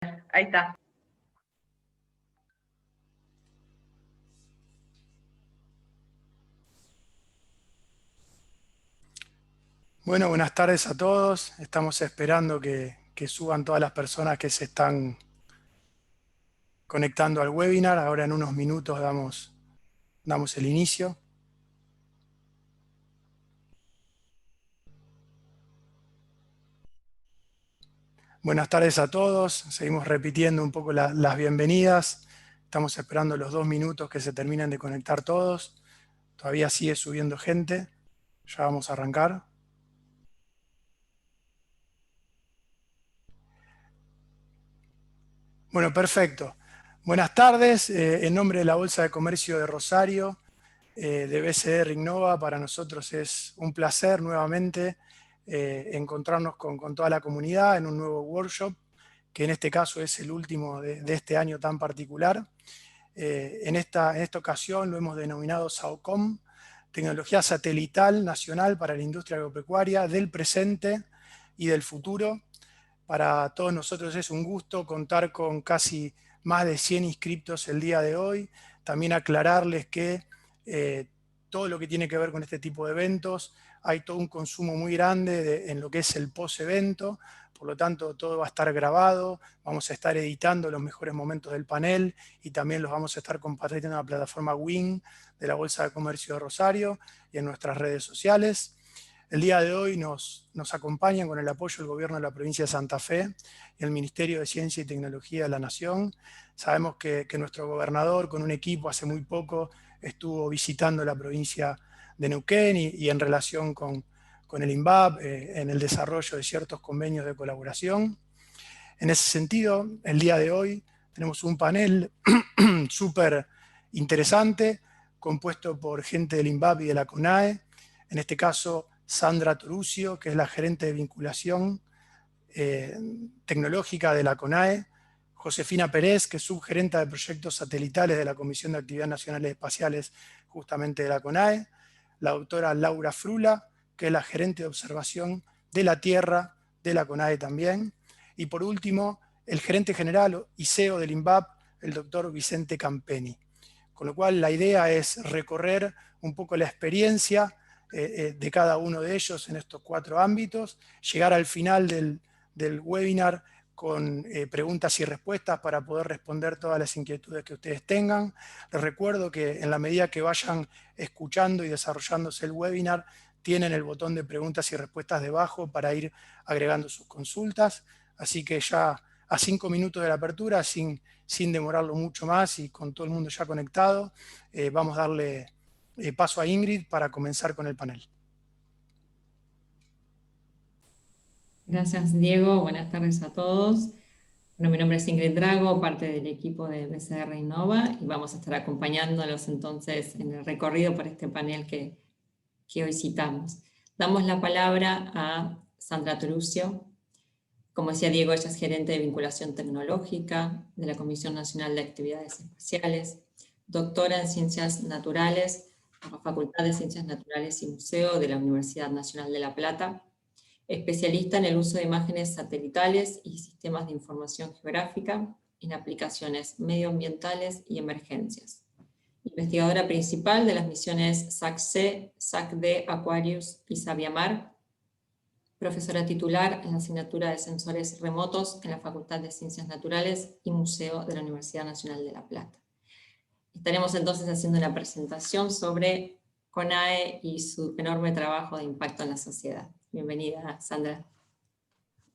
Ahí está. Bueno, buenas tardes a todos. Estamos esperando que suban todas las personas que se están conectando al webinar. Ahora en unos minutos damos el inicio. Buenas tardes a todos. Seguimos repitiendo un poco las bienvenidas. Estamos esperando los 2 minutos que se terminen de conectar todos. Todavía sigue subiendo gente. Ya vamos a arrancar. Bueno, perfecto. Buenas tardes. En nombre de la Bolsa de Comercio de Rosario, de BCR Innova, para nosotros es un placer nuevamente encontrarnos con toda la comunidad en un nuevo workshop, que en este caso es el último de este año tan particular. En esta ocasión lo hemos denominado SAOCOM, Tecnología Satelital Nacional para la Industria Agropecuaria del presente y del futuro. Para todos nosotros es un gusto contar con casi más de 100 inscriptos el día de hoy. También aclararles que todo lo que tiene que ver con este tipo de eventos, hay todo un consumo muy grande en lo que es el post-evento, por lo tanto todo va a estar grabado, vamos a estar editando los mejores momentos del panel y también los vamos a estar compartiendo en la plataforma WIN de la Bolsa de Comercio de Rosario y en nuestras redes sociales. El día de hoy nos acompañan con el apoyo del Gobierno de la Provincia de Santa Fe y el Ministerio de Ciencia y Tecnología de la Nación. Sabemos que nuestro gobernador con un equipo hace muy poco estuvo visitando la provincia de Neuquén y en relación con el INVAP, en el desarrollo de ciertos convenios de colaboración. En ese sentido, el día de hoy tenemos un panel súper interesante, compuesto por gente del INVAP y de la CONAE. En este caso, Sandra Torucio, que es la gerente de vinculación tecnológica de la CONAE, Josefina Pérez, que es subgerenta de proyectos satelitales de la Comisión de Actividades Nacionales Espaciales, justamente de la CONAE, la doctora Laura Frula, que es la gerente de observación de la Tierra de la CONAE también, y por último, el gerente general y CEO del INVAP, el doctor Vicente Campeni. Con lo cual la idea es recorrer un poco la experiencia de cada uno de ellos en estos 4 ámbitos, llegar al final del webinar con preguntas y respuestas para poder responder todas las inquietudes que ustedes tengan. Les recuerdo que en la medida que vayan escuchando y desarrollándose el webinar, tienen el botón de preguntas y respuestas debajo para ir agregando sus consultas. Así que ya a 5 minutos de la apertura, sin demorarlo mucho más y con todo el mundo ya conectado, vamos a darle paso a Ingrid para comenzar con el panel. Gracias, Diego. Buenas tardes a todos. Bueno, mi nombre es Ingrid Drago, parte del equipo de BCR Innova, y vamos a estar acompañándolos entonces en el recorrido por este panel que hoy citamos. Damos la palabra a Sandra Torucio. Como decía Diego, ella es gerente de vinculación tecnológica de la Comisión Nacional de Actividades Espaciales, doctora en Ciencias Naturales por la Facultad de Ciencias Naturales y Museo de la Universidad Nacional de La Plata, especialista en el uso de imágenes satelitales y sistemas de información geográfica en aplicaciones medioambientales y emergencias. Investigadora principal de las misiones SAC-C, SAC-D, Aquarius y Sabiamar. Profesora titular en la asignatura de Sensores Remotos en la Facultad de Ciencias Naturales y Museo de la Universidad Nacional de La Plata. Estaremos entonces haciendo una presentación sobre CONAE y su enorme trabajo de impacto en la sociedad. Bienvenida, Sandra.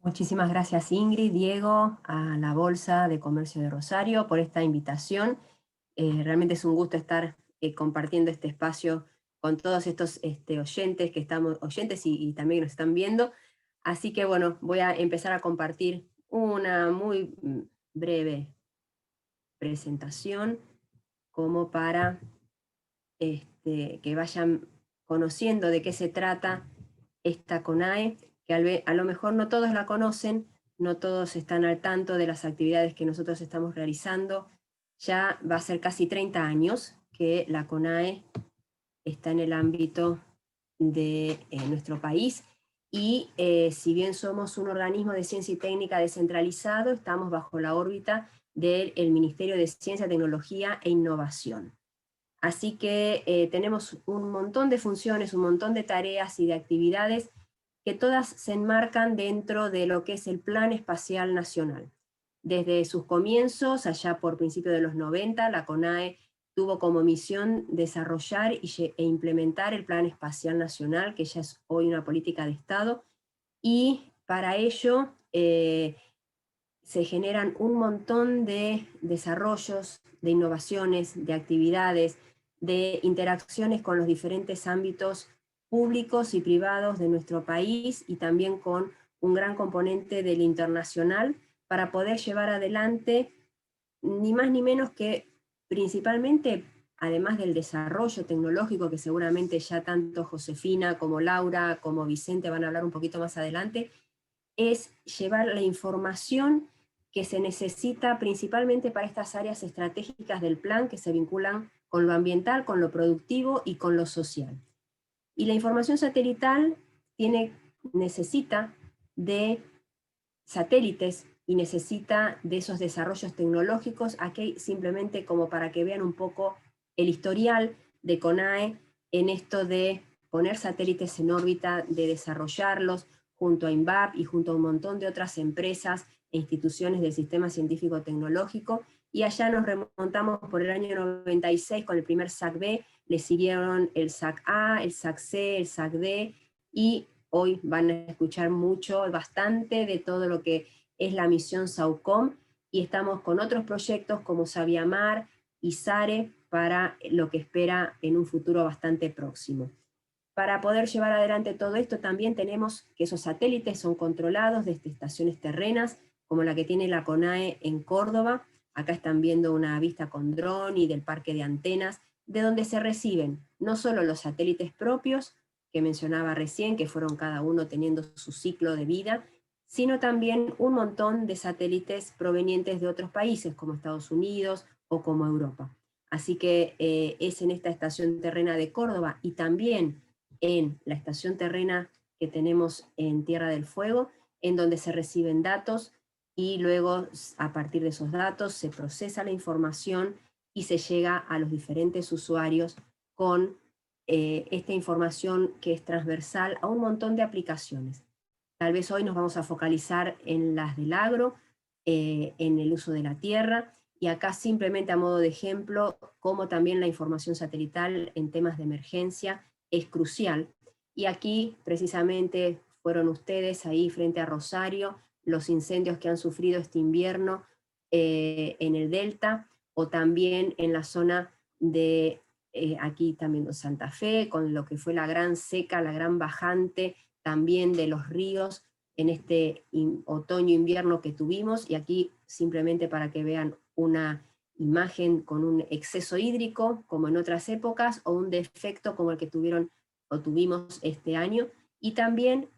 Muchísimas gracias, Ingrid, Diego, a la Bolsa de Comercio de Rosario por esta invitación. Realmente es un gusto estar compartiendo este espacio con todos estos oyentes y también nos están viendo. Así que bueno, voy a empezar a compartir una muy breve presentación como para que vayan conociendo de qué se trata esta CONAE, que a lo mejor no todos la conocen, no todos están al tanto de las actividades que nosotros estamos realizando. Ya va a ser casi 30 años que la CONAE está en el ámbito de nuestro país y si bien somos un organismo de ciencia y técnica descentralizado, estamos bajo la órbita del Ministerio de Ciencia, Tecnología e Innovación. Así que tenemos un montón de funciones, un montón de tareas y de actividades que todas se enmarcan dentro de lo que es el Plan Espacial Nacional. Desde sus comienzos, allá por principios de los 90, la CONAE tuvo como misión desarrollar e implementar el Plan Espacial Nacional, que ya es hoy una política de Estado, y para ello se generan un montón de desarrollos, de innovaciones, de actividades, de interacciones con los diferentes ámbitos públicos y privados de nuestro país, y también con un gran componente del internacional, para poder llevar adelante ni más ni menos que principalmente, además del desarrollo tecnológico, que seguramente ya tanto Josefina como Laura como Vicente van a hablar un poquito más adelante, es llevar la información que se necesita principalmente para estas áreas estratégicas del plan, que se vinculan con lo ambiental, con lo productivo y con lo social. Y la información satelital necesita de satélites y necesita de esos desarrollos tecnológicos. Aquí simplemente como para que vean un poco el historial de CONAE en esto de poner satélites en órbita, de desarrollarlos junto a INVAP y junto a un montón de otras empresas e instituciones del sistema científico-tecnológico, y allá nos remontamos por el año 96 con el primer SAC-B, le siguieron el SAC-A, el SAC-C, el SAC-D, y hoy van a escuchar bastante de todo lo que es la misión SAUCOM, y estamos con otros proyectos como Saviamar y SARE para lo que espera en un futuro bastante próximo. Para poder llevar adelante todo esto también tenemos que esos satélites son controlados desde estaciones terrenas, como la que tiene la CONAE en Córdoba. Acá están viendo una vista con dron y del parque de antenas, de donde se reciben no solo los satélites propios, que mencionaba recién, que fueron cada uno teniendo su ciclo de vida, sino también un montón de satélites provenientes de otros países, como Estados Unidos o como Europa. Así que es en esta estación terrena de Córdoba, y también en la estación terrena que tenemos en Tierra del Fuego, en donde se reciben datos, y luego a partir de esos datos se procesa la información y se llega a los diferentes usuarios con esta información que es transversal a un montón de aplicaciones. Tal vez hoy nos vamos a focalizar en las del agro, en el uso de la tierra, y acá simplemente a modo de ejemplo, cómo también la información satelital en temas de emergencia es crucial. Y aquí precisamente fueron ustedes ahí frente a Rosario, los incendios que han sufrido este invierno en el Delta, o también en la zona de aquí también en Santa Fe, con lo que fue la gran seca, la gran bajante también de los ríos en este otoño-invierno que tuvimos, y aquí simplemente para que vean una imagen con un exceso hídrico como en otras épocas, o un defecto como el que tuvimos este año, y también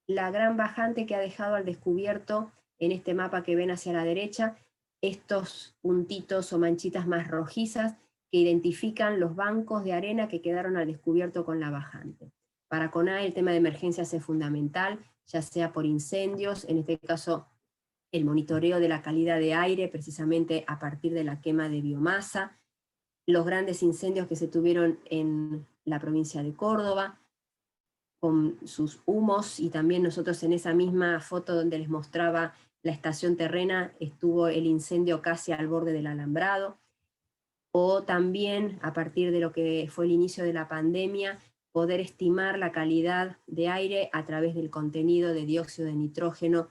la gran bajante que ha dejado al descubierto en este mapa que ven hacia la derecha, estos puntitos o manchitas más rojizas que identifican los bancos de arena que quedaron al descubierto con la bajante. Para CONAE el tema de emergencias es fundamental, ya sea por incendios, en este caso el monitoreo de la calidad de aire, precisamente a partir de la quema de biomasa, los grandes incendios que se tuvieron en la provincia de Córdoba, con sus humos, y también nosotros en esa misma foto donde les mostraba la estación terrena, estuvo el incendio casi al borde del alambrado, o también a partir de lo que fue el inicio de la pandemia, poder estimar la calidad de aire a través del contenido de dióxido de nitrógeno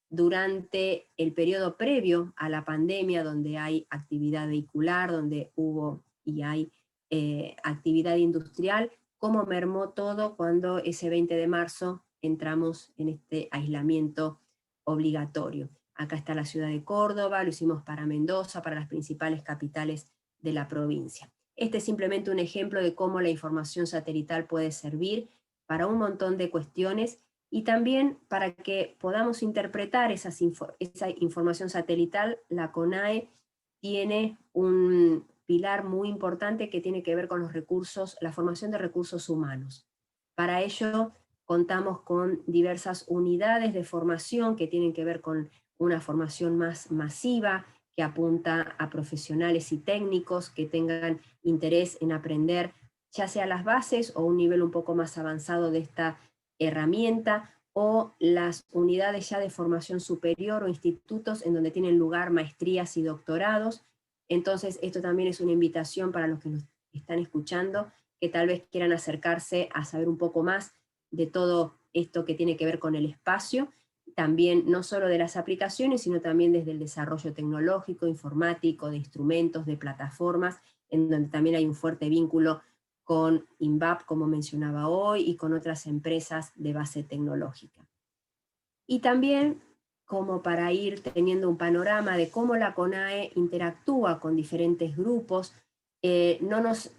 durante el periodo previo a la pandemia, donde hay actividad vehicular, donde hubo y hay actividad industrial, cómo mermó todo cuando ese 20 de marzo entramos en este aislamiento obligatorio. Acá está la ciudad de Córdoba, lo hicimos para Mendoza, para las principales capitales de la provincia. Este es simplemente un ejemplo de cómo la información satelital puede servir para un montón de cuestiones, y también para que podamos interpretar esa información satelital. La CONAE tiene un pilar muy importante que tiene que ver con los recursos, la formación de recursos humanos. Para ello, contamos con diversas unidades de formación que tienen que ver con una formación más masiva, que apunta a profesionales y técnicos que tengan interés en aprender ya sea las bases o un nivel un poco más avanzado de esta herramienta, o las unidades ya de formación superior o institutos en donde tienen lugar maestrías y doctorados. Entonces esto también es una invitación para los que nos están escuchando, que tal vez quieran acercarse a saber un poco más de todo esto que tiene que ver con el espacio, también no solo de las aplicaciones, sino también desde el desarrollo tecnológico, informático, de instrumentos, de plataformas, en donde también hay un fuerte vínculo con INVAP, como mencionaba hoy, y con otras empresas de base tecnológica. Y también, como para ir teniendo un panorama de cómo la CONAE interactúa con diferentes grupos, no nos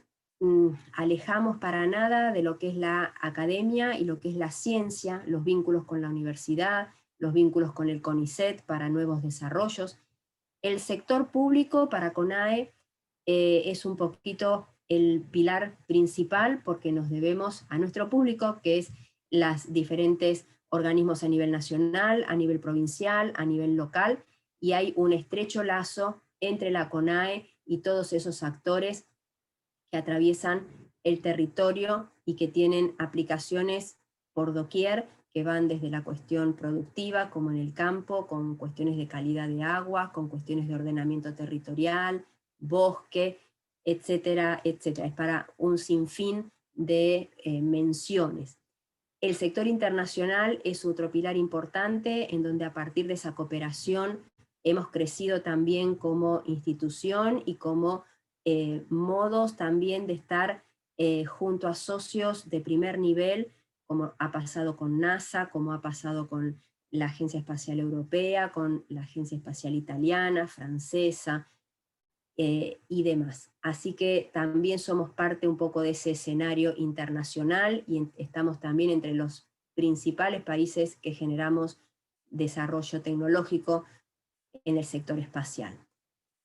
alejamos para nada de lo que es la academia y lo que es la ciencia, los vínculos con la universidad, los vínculos con el CONICET para nuevos desarrollos. El sector público para CONAE es un poquito el pilar principal, porque nos debemos a nuestro público, que es los diferentes organismos a nivel nacional, a nivel provincial, a nivel local, y hay un estrecho lazo entre la CONAE y todos esos actores que atraviesan el territorio y que tienen aplicaciones por doquier, que van desde la cuestión productiva, como en el campo, con cuestiones de calidad de agua, con cuestiones de ordenamiento territorial, bosque, etcétera, etcétera. Es para un sinfín de menciones. El sector internacional es otro pilar importante, en donde a partir de esa cooperación hemos crecido también como institución y como modos también de estar junto a socios de primer nivel, como ha pasado con NASA, como ha pasado con la Agencia Espacial Europea, con la Agencia Espacial Italiana, francesa, y demás. Así que también somos parte un poco de ese escenario internacional y estamos también entre los principales países que generamos desarrollo tecnológico en el sector espacial.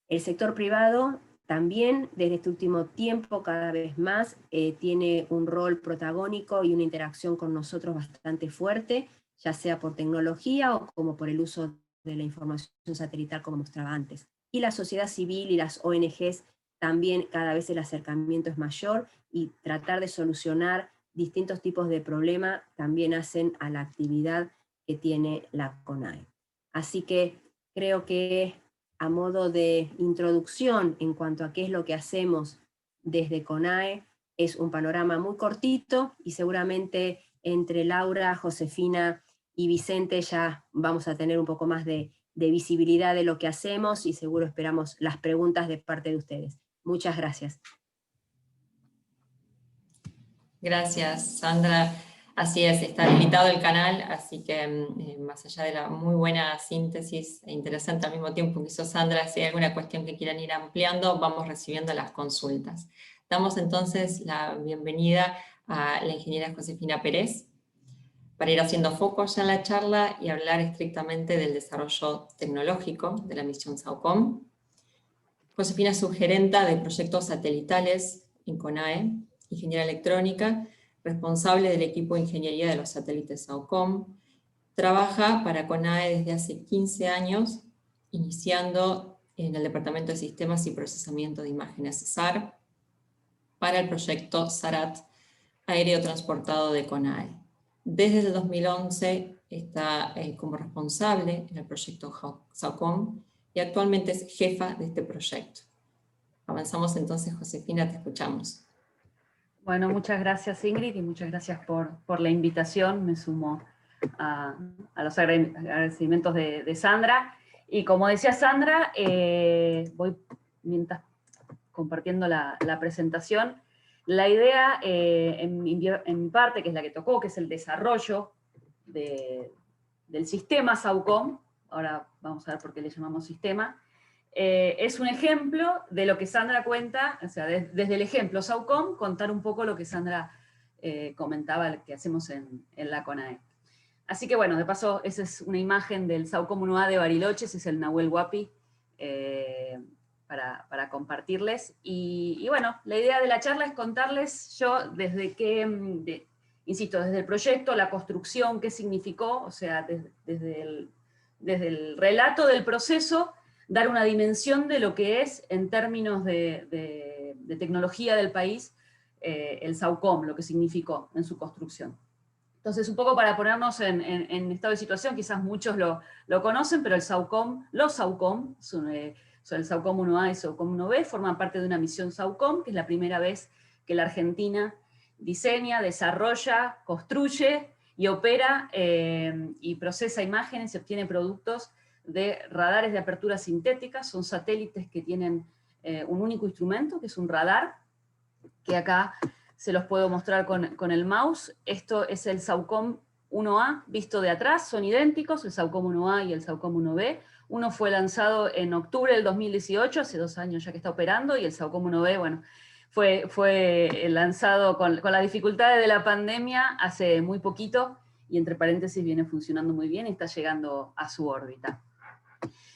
El sector privado también desde este último tiempo cada vez más tiene un rol protagónico y una interacción con nosotros bastante fuerte, ya sea por tecnología o como por el uso de la información satelital, como mostraba antes. Y la sociedad civil y las ONGs también cada vez el acercamiento es mayor, y tratar de solucionar distintos tipos de problemas también hacen a la actividad que tiene la CONAE. Así que creo que a modo de introducción en cuanto a qué es lo que hacemos desde CONAE, es un panorama muy cortito, y seguramente entre Laura, Josefina y Vicente ya vamos a tener un poco más de visibilidad de lo que hacemos, y seguro esperamos las preguntas de parte de ustedes. Muchas gracias. Gracias, Sandra. Así es, está habilitado el canal, así que más allá de la muy buena síntesis e interesante al mismo tiempo que hizo Sandra, si hay alguna cuestión que quieran ir ampliando, vamos recibiendo las consultas. Damos entonces la bienvenida a la ingeniera Josefina Pérez, para ir haciendo foco ya en la charla y hablar estrictamente del desarrollo tecnológico de la misión SAOCOM. Josefina es subgerenta de proyectos satelitales en CONAE, ingeniera electrónica, responsable del equipo de ingeniería de los satélites SAOCOM. Trabaja para CONAE desde hace 15 años, iniciando en el Departamento de Sistemas y Procesamiento de Imágenes SAR, para el proyecto SARAT, aéreo transportado de CONAE. Desde el 2011 está como responsable en el proyecto SAOCOM y actualmente es jefa de este proyecto. Avanzamos entonces, Josefina, te escuchamos. Bueno, muchas gracias, Ingrid, y muchas gracias por la invitación. Me sumo a los agradecimientos de Sandra. Y como decía Sandra, voy mientras compartiendo la presentación. La idea, en mi parte, que es la que tocó, que es el desarrollo del sistema SAOCOM, ahora vamos a ver por qué le llamamos sistema, es un ejemplo de lo que Sandra cuenta, o sea, desde el ejemplo SAOCOM, contar un poco lo que Sandra comentaba que hacemos en la CONAE. Así que bueno, de paso, esa es una imagen del SAOCOM 1A de Bariloche, ese es el Nahuel Huapi, para compartirles. Y bueno, la idea de la charla es contarles yo desde qué insisto, desde el proyecto, la construcción, qué significó, o sea, desde el relato del proceso, dar una dimensión de lo que es, en términos de tecnología del país, el SAUCOM, lo que significó en su construcción. Entonces, un poco para ponernos en estado de situación, quizás muchos lo conocen, pero los SAUCOM, son el SAUCOM 1A y SAUCOM 1B, forman parte de una misión SAUCOM, que es la primera vez que la Argentina diseña, desarrolla, construye y opera y procesa imágenes y obtiene productos de radares de apertura sintética. Son satélites que tienen un único instrumento, que es un radar, que acá se los puedo mostrar con el mouse. Esto es el SAUCOM 1A visto de atrás, son idénticos, el SAUCOM 1A y el SAUCOM 1B. Uno fue lanzado en octubre del 2018, hace 2 años ya que está operando, y el SAUCOM 1B, bueno, fue lanzado con las dificultades de la pandemia hace muy poquito, y entre paréntesis viene funcionando muy bien y está llegando a su órbita.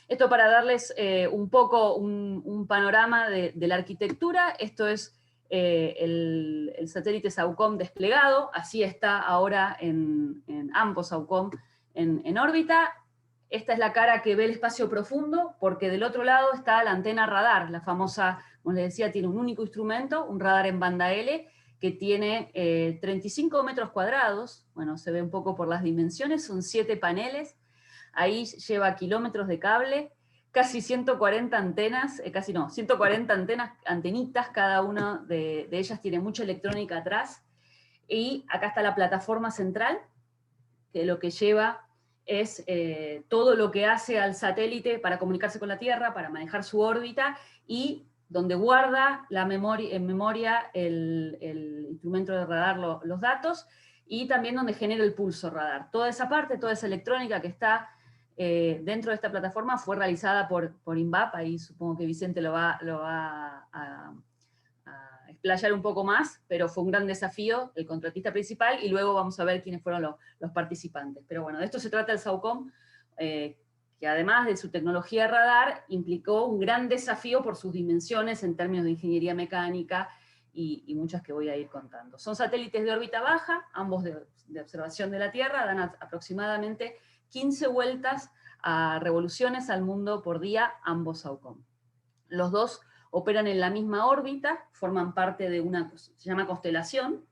Esto para darles un poco un panorama de la arquitectura. Esto es el satélite SAUCOM desplegado, así está ahora en ambos SAUCOM en órbita. Esta es la cara que ve el espacio profundo, porque del otro lado está la antena radar, la famosa, como les decía, tiene un único instrumento, un radar en banda L, que tiene 35 metros cuadrados, bueno, se ve un poco por las dimensiones, son 7 paneles, ahí lleva kilómetros de cable, casi 140 antenas, 140 antenitas, cada una de ellas tiene mucha electrónica atrás, y acá está la plataforma central, que lo que lleva es todo lo que hace al satélite para comunicarse con la Tierra, para manejar su órbita, y donde guarda en memoria el instrumento de radar los datos, y también donde genera el pulso radar. Toda esa parte, toda esa electrónica que está dentro de esta plataforma fue realizada por INVAP, ahí supongo que Vicente lo va a explayar un poco más, pero fue un gran desafío, el contratista principal, y luego vamos a ver quiénes fueron los participantes. Pero bueno, de esto se trata el SAUCOM, que además de su tecnología radar, implicó un gran desafío por sus dimensiones en términos de ingeniería mecánica, y muchas que voy a ir contando. Son satélites de órbita baja, ambos de observación de la Tierra, dan aproximadamente 15 vueltas a revoluciones al mundo por día, ambos SAUCOM. Los dos operan en la misma órbita, forman parte de una, se llama constelación,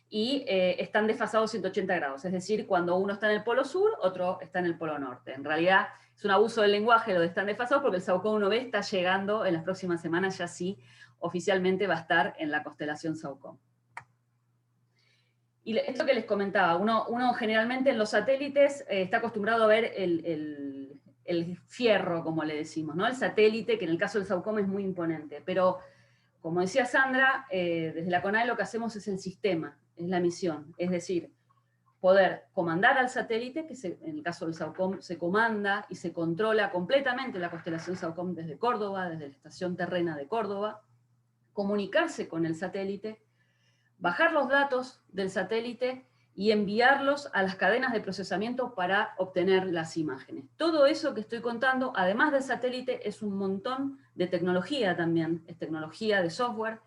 y están desfasados 180 grados, es decir, cuando uno está en el polo sur, otro está en el polo norte. En realidad es un abuso del lenguaje lo de están desfasados, porque el SAUCOM 1B está llegando en las próximas semanas, ya sí, oficialmente va a estar en la constelación SAUCOM. Y esto que les comentaba, uno generalmente en los satélites está acostumbrado a ver el fierro, como le decimos, ¿no? El satélite, que en el caso del SAUCOM es muy imponente, pero como decía Sandra, desde la CONAE lo que hacemos es el sistema, es la misión, es decir, poder comandar al satélite, que en el caso del SAUCOM se comanda y se controla completamente la constelación SAUCOM desde Córdoba, desde la estación terrena de Córdoba, comunicarse con el satélite, bajar los datos del satélite y enviarlos a las cadenas de procesamiento para obtener las imágenes. Todo eso que estoy contando, además del satélite, es un montón de tecnología también, es tecnología de software,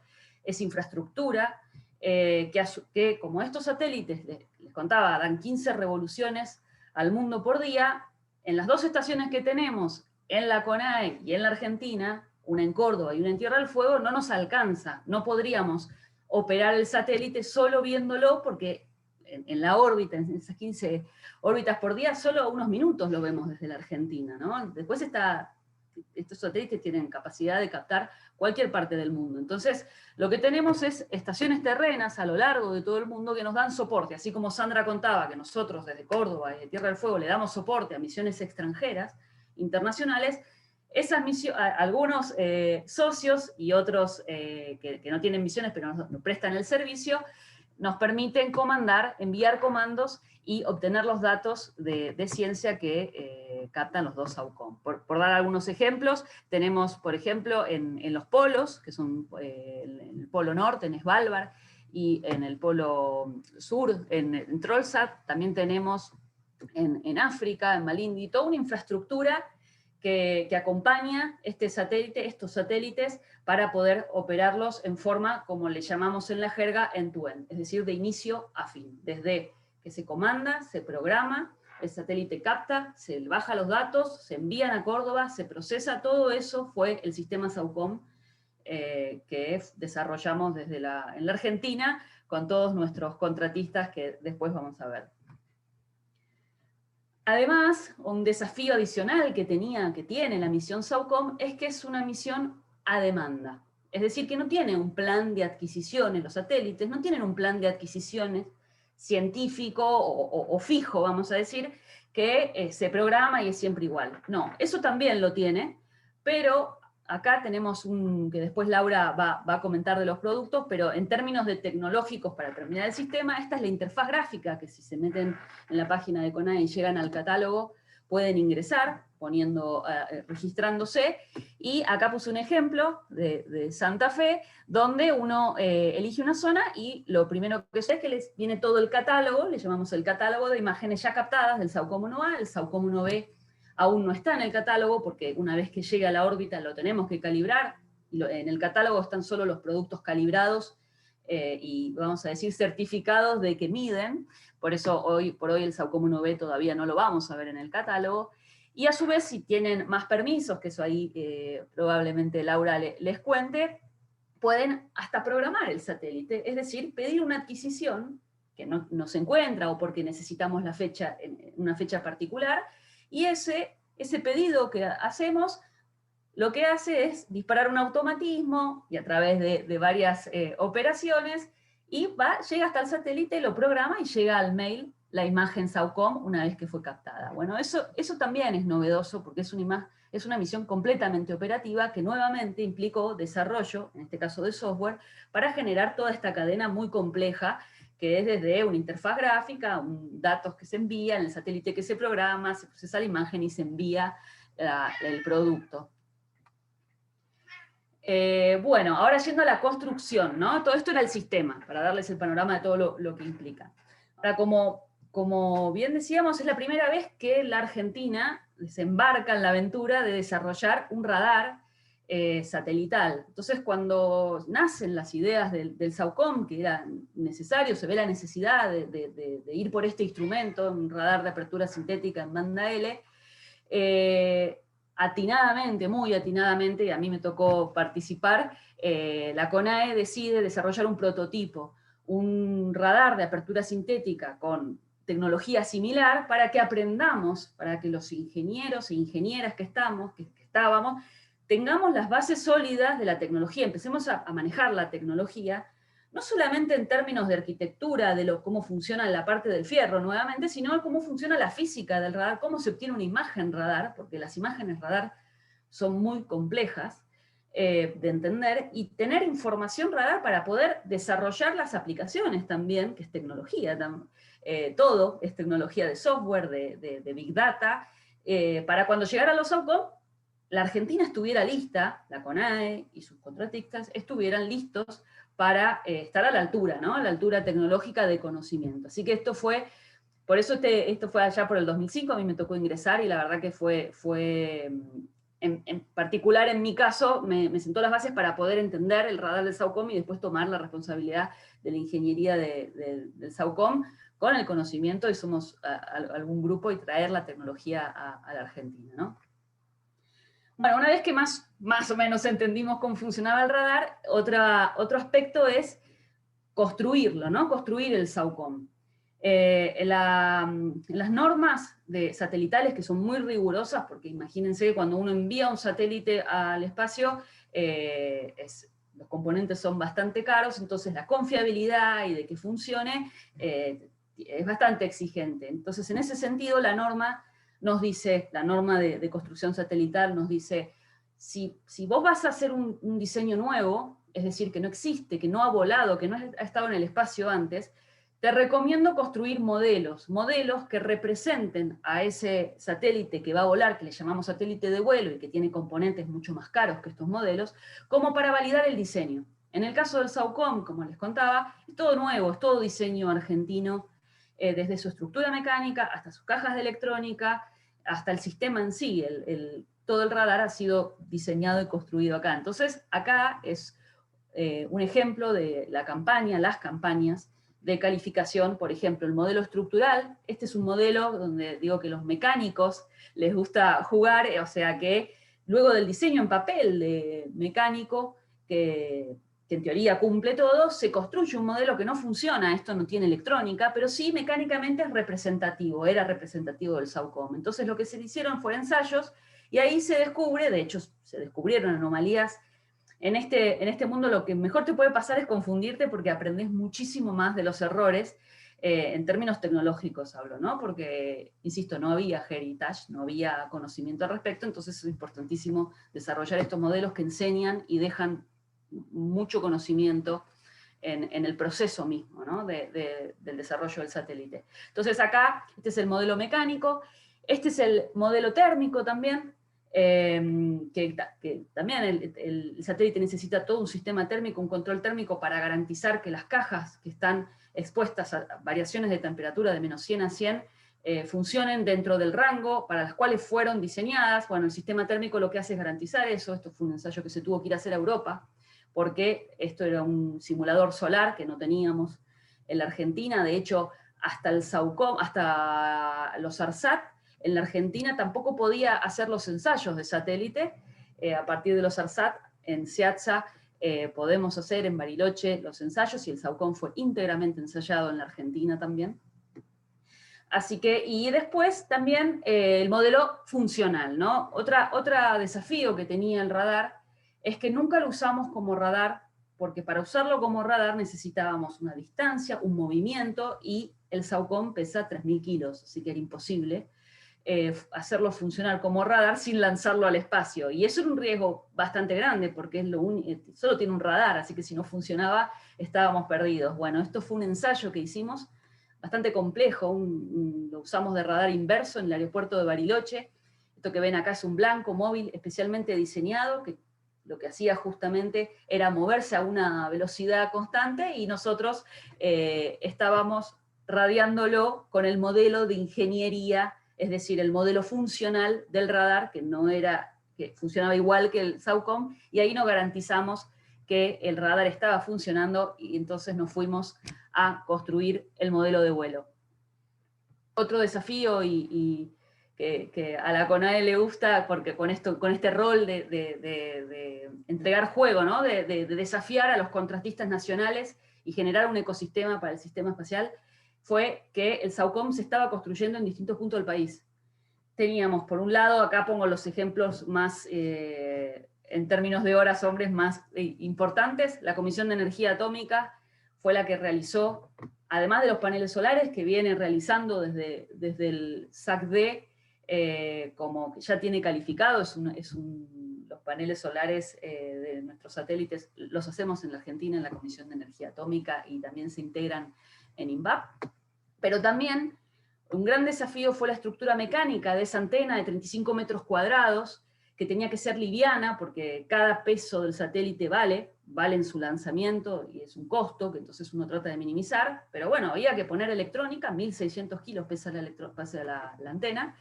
es infraestructura, que como estos satélites, les contaba, dan 15 revoluciones al mundo por día, en las 2 estaciones que tenemos, en la CONAE y en la Argentina, una en Córdoba y una en Tierra del Fuego, no nos alcanza, no podríamos operar el satélite solo viéndolo, porque en la órbita, en esas 15 órbitas por día, solo unos minutos lo vemos desde la Argentina, ¿no? Después estos satélites tienen capacidad de captar cualquier parte del mundo. Entonces, lo que tenemos es estaciones terrenas a lo largo de todo el mundo que nos dan soporte, así como Sandra contaba que nosotros desde Córdoba, desde Tierra del Fuego, le damos soporte a misiones extranjeras, internacionales. Esas misiones, algunos socios y otros que no tienen misiones pero nos prestan el servicio, nos permiten comandar, enviar comandos y obtener los datos de ciencia que captan los 2 SAUCOM. Por dar algunos ejemplos, tenemos, por ejemplo, en los polos, que son en el polo norte, en Svalbard, y en el polo sur, en Trollsat, también tenemos en África, en Malindi, toda una infraestructura que acompaña estos satélites, para poder operarlos en forma, como le llamamos en la jerga, end-to-end, es decir, de inicio a fin, desde que se comanda, se programa, el satélite capta, se baja los datos, se envían a Córdoba, se procesa, todo eso fue el sistema SAOCOM que desarrollamos en la Argentina, con todos nuestros contratistas que después vamos a ver. Además, un desafío adicional que tiene la misión SAOCOM es que es una misión a demanda. Es decir, que no tiene un plan de adquisiciones, los satélites no tienen un plan de adquisiciones científico o fijo, vamos a decir, que se programa y es siempre igual. No, eso también lo tiene, pero acá tenemos que después Laura va a comentar de los productos, pero en términos de tecnológicos para terminar el sistema, esta es la interfaz gráfica, que si se meten en la página de CONAE y llegan al catálogo, pueden ingresar, registrándose, y acá puse un ejemplo de Santa Fe, donde uno elige una zona, y lo primero que sé es que les viene todo el catálogo, le llamamos el catálogo de imágenes ya captadas del SAOCOM 1A, el SAOCOM 1B aún no está en el catálogo, porque una vez que llega a la órbita lo tenemos que calibrar, y en el catálogo están solo los productos calibrados, y vamos a decir certificados de que miden, por eso por hoy el SAOCOM 1B todavía no lo vamos a ver en el catálogo, y a su vez si tienen más permisos, que eso ahí probablemente Laura les cuente, pueden hasta programar el satélite, es decir, pedir una adquisición que no se encuentra, o porque necesitamos una fecha particular, y ese pedido que hacemos, lo que hace es disparar un automatismo, y a través de varias operaciones, y llega hasta el satélite, lo programa, y llega al mail la imagen SAOCOM una vez que fue captada. Bueno, eso también es novedoso, porque es una misión completamente operativa, que nuevamente implicó desarrollo, en este caso de software, para generar toda esta cadena muy compleja, que es desde una interfaz gráfica, datos que se envían, el satélite que se programa, se procesa la imagen y se envía el producto. Bueno, ahora yendo a la construcción, ¿no? Todo esto era el sistema, para darles el panorama de todo lo que implica. Ahora, como bien decíamos, es la primera vez que la Argentina desembarca en la aventura de desarrollar un radar satelital. Entonces, cuando nacen las ideas del SAOCOM, que era necesario, se ve la necesidad de ir por este instrumento, un radar de apertura sintética en banda L, atinadamente, muy atinadamente, y a mí me tocó participar, la CONAE decide desarrollar un prototipo, un radar de apertura sintética con tecnología similar, para que aprendamos, para que los ingenieros e ingenieras que estábamos, tengamos las bases sólidas de la tecnología, empecemos a manejar la tecnología, no solamente en términos de arquitectura, de cómo funciona la parte del fierro nuevamente, sino cómo funciona la física del radar, cómo se obtiene una imagen radar, porque las imágenes radar son muy complejas de entender, y tener información radar para poder desarrollar las aplicaciones también, que es tecnología, todo es tecnología de software, de Big Data, para cuando llegara los SAOCOM, la Argentina estuviera lista, la CONAE y sus contratistas estuvieran listos para estar a la altura, ¿no? A la altura tecnológica de conocimiento. Así que esto fue allá por el 2005, a mí me tocó ingresar, y la verdad que fue en particular en mi caso, me sentó las bases para poder entender el radar del SAOCOM y después tomar la responsabilidad de la ingeniería del SAOCOM con el conocimiento, y somos algún grupo, y traer la tecnología a la Argentina, ¿no? Bueno, una vez que más o menos entendimos cómo funcionaba el radar, otro aspecto es construirlo, ¿no? Construir el SAOCOM. En las normas satelitales, que son muy rigurosas, porque imagínense que cuando uno envía un satélite al espacio, los componentes son bastante caros, entonces la confiabilidad y de que funcione es bastante exigente. Entonces, en ese sentido, la norma nos dice, la norma de construcción satelital nos dice, si vos vas a hacer un diseño nuevo, es decir, que no existe, que no ha volado, que no ha estado en el espacio antes, te recomiendo construir modelos que representen a ese satélite que va a volar, que le llamamos satélite de vuelo, y que tiene componentes mucho más caros que estos modelos, como para validar el diseño. En el caso del SAOCOM, como les contaba, es todo nuevo, es todo diseño argentino, desde su estructura mecánica hasta sus cajas de electrónica, hasta el sistema en sí, todo el radar ha sido diseñado y construido acá. Entonces, acá es un ejemplo de la campaña, las campañas de calificación, por ejemplo, el modelo estructural. Este es un modelo donde digo que los mecánicos les gusta jugar, o sea que luego del diseño en papel de mecánico, que en teoría cumple todo, se construye un modelo que no funciona, esto no tiene electrónica, pero sí mecánicamente es representativo, era representativo del SAUCOM. Entonces lo que se hicieron fueron ensayos, y ahí se descubre, de hecho se descubrieron anomalías. En este mundo lo que mejor te puede pasar es confundirte, porque aprendes muchísimo más de los errores, en términos tecnológicos hablo, ¿no? Porque, insisto, no había heritage, no había conocimiento al respecto, entonces es importantísimo desarrollar estos modelos que enseñan y dejan mucho conocimiento en el proceso mismo, ¿no? del desarrollo del satélite. Entonces acá, este es el modelo mecánico, este es el modelo térmico también, que también el satélite necesita todo un sistema térmico, un control térmico para garantizar que las cajas que están expuestas a variaciones de temperatura de menos 100 a 100 funcionen dentro del rango para las cuales fueron diseñadas. Bueno, el sistema térmico lo que hace es garantizar eso. Esto fue un ensayo que se tuvo que ir a hacer a Europa, porque esto era un simulador solar que no teníamos en la Argentina. De hecho, hasta el SAUCOM, hasta los ARSAT, en la Argentina tampoco podía hacer los ensayos de satélite. A partir de los ARSAT, en SEATSA, podemos hacer en Bariloche los ensayos, y el SAUCOM fue íntegramente ensayado en la Argentina también. Así que, y después también el modelo funcional, ¿no? Otra desafío que tenía el radar es que nunca lo usamos como radar, porque para usarlo como radar necesitábamos una distancia, un movimiento, y el SAUCOM pesa 3.000 kilos, así que era imposible hacerlo funcionar como radar sin lanzarlo al espacio. Y eso era un riesgo bastante grande, porque es solo tiene un radar, así que si no funcionaba estábamos perdidos. Bueno, esto fue un ensayo que hicimos, bastante complejo, lo usamos de radar inverso en el aeropuerto de Bariloche. Esto que ven acá es un blanco móvil especialmente diseñado, que lo que hacía justamente era moverse a una velocidad constante, y nosotros estábamos radiándolo con el modelo de ingeniería, es decir, el modelo funcional del radar, que funcionaba igual que el SAUCOM, y ahí nos garantizamos que el radar estaba funcionando, y entonces nos fuimos a construir el modelo de vuelo. Otro desafío, y que a la CONAE le gusta, porque con este rol de entregar juego, ¿no? de desafiar a los contratistas nacionales y generar un ecosistema para el sistema espacial, fue que el SAUCOM se estaba construyendo en distintos puntos del país. Teníamos, por un lado, acá pongo los ejemplos más, en términos de horas hombres, más importantes. La Comisión de Energía Atómica fue la que realizó, además de los paneles solares que viene realizando desde el SAC-D, como que ya tiene calificado, los paneles solares de nuestros satélites los hacemos en la Argentina, en la Comisión de Energía Atómica, y también se integran en INVAP. Pero también un gran desafío fue la estructura mecánica de esa antena de 35 metros cuadrados, que tenía que ser liviana, porque cada peso del satélite vale en su lanzamiento, y es un costo que entonces uno trata de minimizar, pero bueno, había que poner electrónica, 1.600 kilos pesa la antena,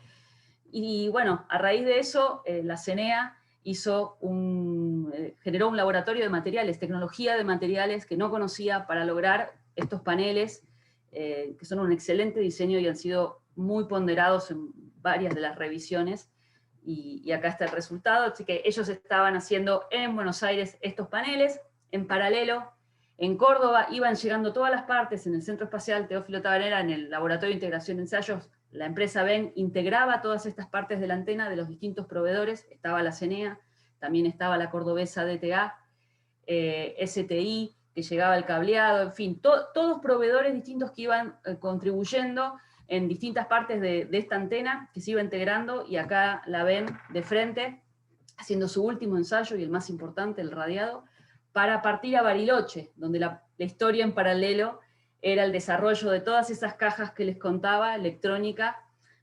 y bueno, a raíz de eso, la CENEA generó un laboratorio de materiales, tecnología de materiales que no conocía, para lograr estos paneles, que son un excelente diseño y han sido muy ponderados en varias de las revisiones, y acá está el resultado. Así que ellos estaban haciendo en Buenos Aires estos paneles, en paralelo, en Córdoba iban llegando todas las partes, en el Centro Espacial Teófilo Tabanera, en el Laboratorio de Integración de Ensayos, la empresa BEN integraba todas estas partes de la antena de los distintos proveedores, estaba la CENEA, también estaba la cordobesa DTA, STI, que llegaba el cableado, en fin, todos proveedores distintos que iban contribuyendo en distintas partes de esta antena, que se iba integrando, y acá la ven de frente, haciendo su último ensayo, y el más importante, el radiado, para partir a Bariloche, donde la historia en paralelo era el desarrollo de todas esas cajas que les contaba, electrónica.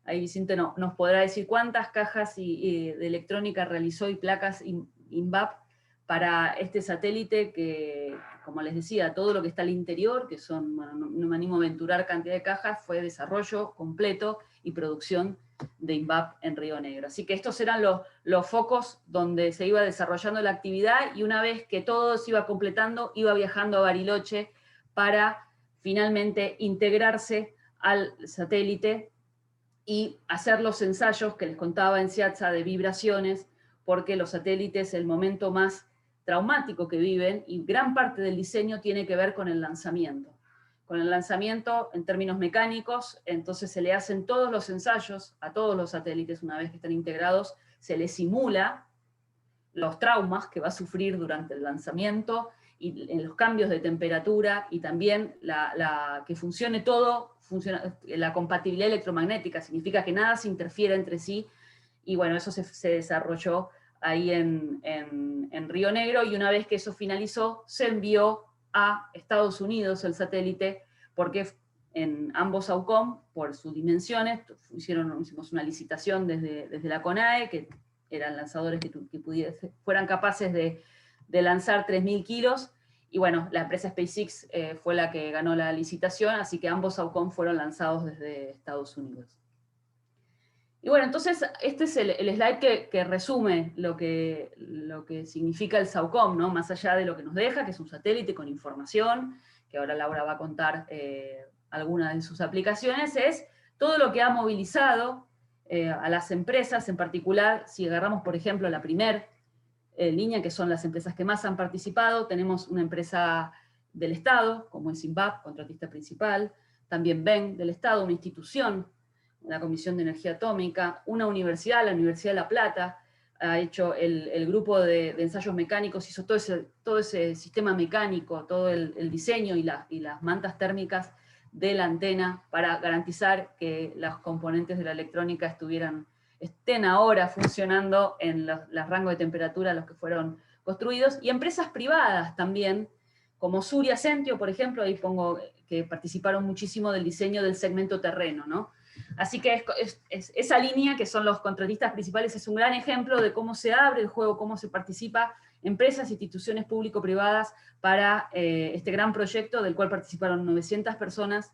Ahí Vicente nos podrá decir cuántas cajas de electrónica realizó y placas INVAP para este satélite, que, como les decía, todo lo que está al interior, que son, bueno, no me animo a aventurar cantidad de cajas, fue desarrollo completo y producción de INVAP en Río Negro. Así que estos eran los focos donde se iba desarrollando la actividad, y una vez que todo se iba completando, iba viajando a Bariloche para finalmente integrarse al satélite y hacer los ensayos que les contaba en Ciazza de vibraciones, porque los satélites, el momento más traumático que viven, y gran parte del diseño tiene que ver con el lanzamiento. Con el lanzamiento en términos mecánicos, entonces se le hacen todos los ensayos a todos los satélites. Una vez que están integrados, se les simula los traumas que va a sufrir durante el lanzamiento, y en los cambios de temperatura, y también que funcione todo, la compatibilidad electromagnética, significa que nada se interfiere entre sí, y bueno, eso se desarrolló ahí en Río Negro, y una vez que eso finalizó, se envió a Estados Unidos el satélite, porque en ambos SAOCOM, por sus dimensiones, hicimos una licitación desde la CONAE, que eran lanzadores que fueran capaces de lanzar 3.000 kilos, y bueno, la empresa SpaceX fue la que ganó la licitación, así que ambos SAOCOM fueron lanzados desde Estados Unidos. Y bueno, entonces este es el slide que resume lo que significa el SAOCOM, ¿no? Más allá de lo que nos deja, que es un satélite con información, que ahora Laura va a contar algunas de sus aplicaciones, es todo lo que ha movilizado a las empresas, en particular, si agarramos, por ejemplo, la primera línea, que son las empresas que más han participado, tenemos una empresa del Estado, como es INVAP, contratista principal, también BEN del Estado, una institución, la Comisión de Energía Atómica, una universidad, la Universidad de La Plata, ha hecho el grupo de ensayos mecánicos, hizo todo ese sistema mecánico, todo el diseño y las mantas térmicas de la antena para garantizar que los componentes de la electrónica estén ahora funcionando en los rangos de temperatura a los que fueron construidos, y empresas privadas también, como Surya Centio, por ejemplo, ahí pongo que participaron muchísimo del diseño del segmento terreno, ¿no? Así que esa línea, que son los contratistas principales, es un gran ejemplo de cómo se abre el juego, cómo se participa empresas e instituciones público-privadas para este gran proyecto del cual participaron 900 personas,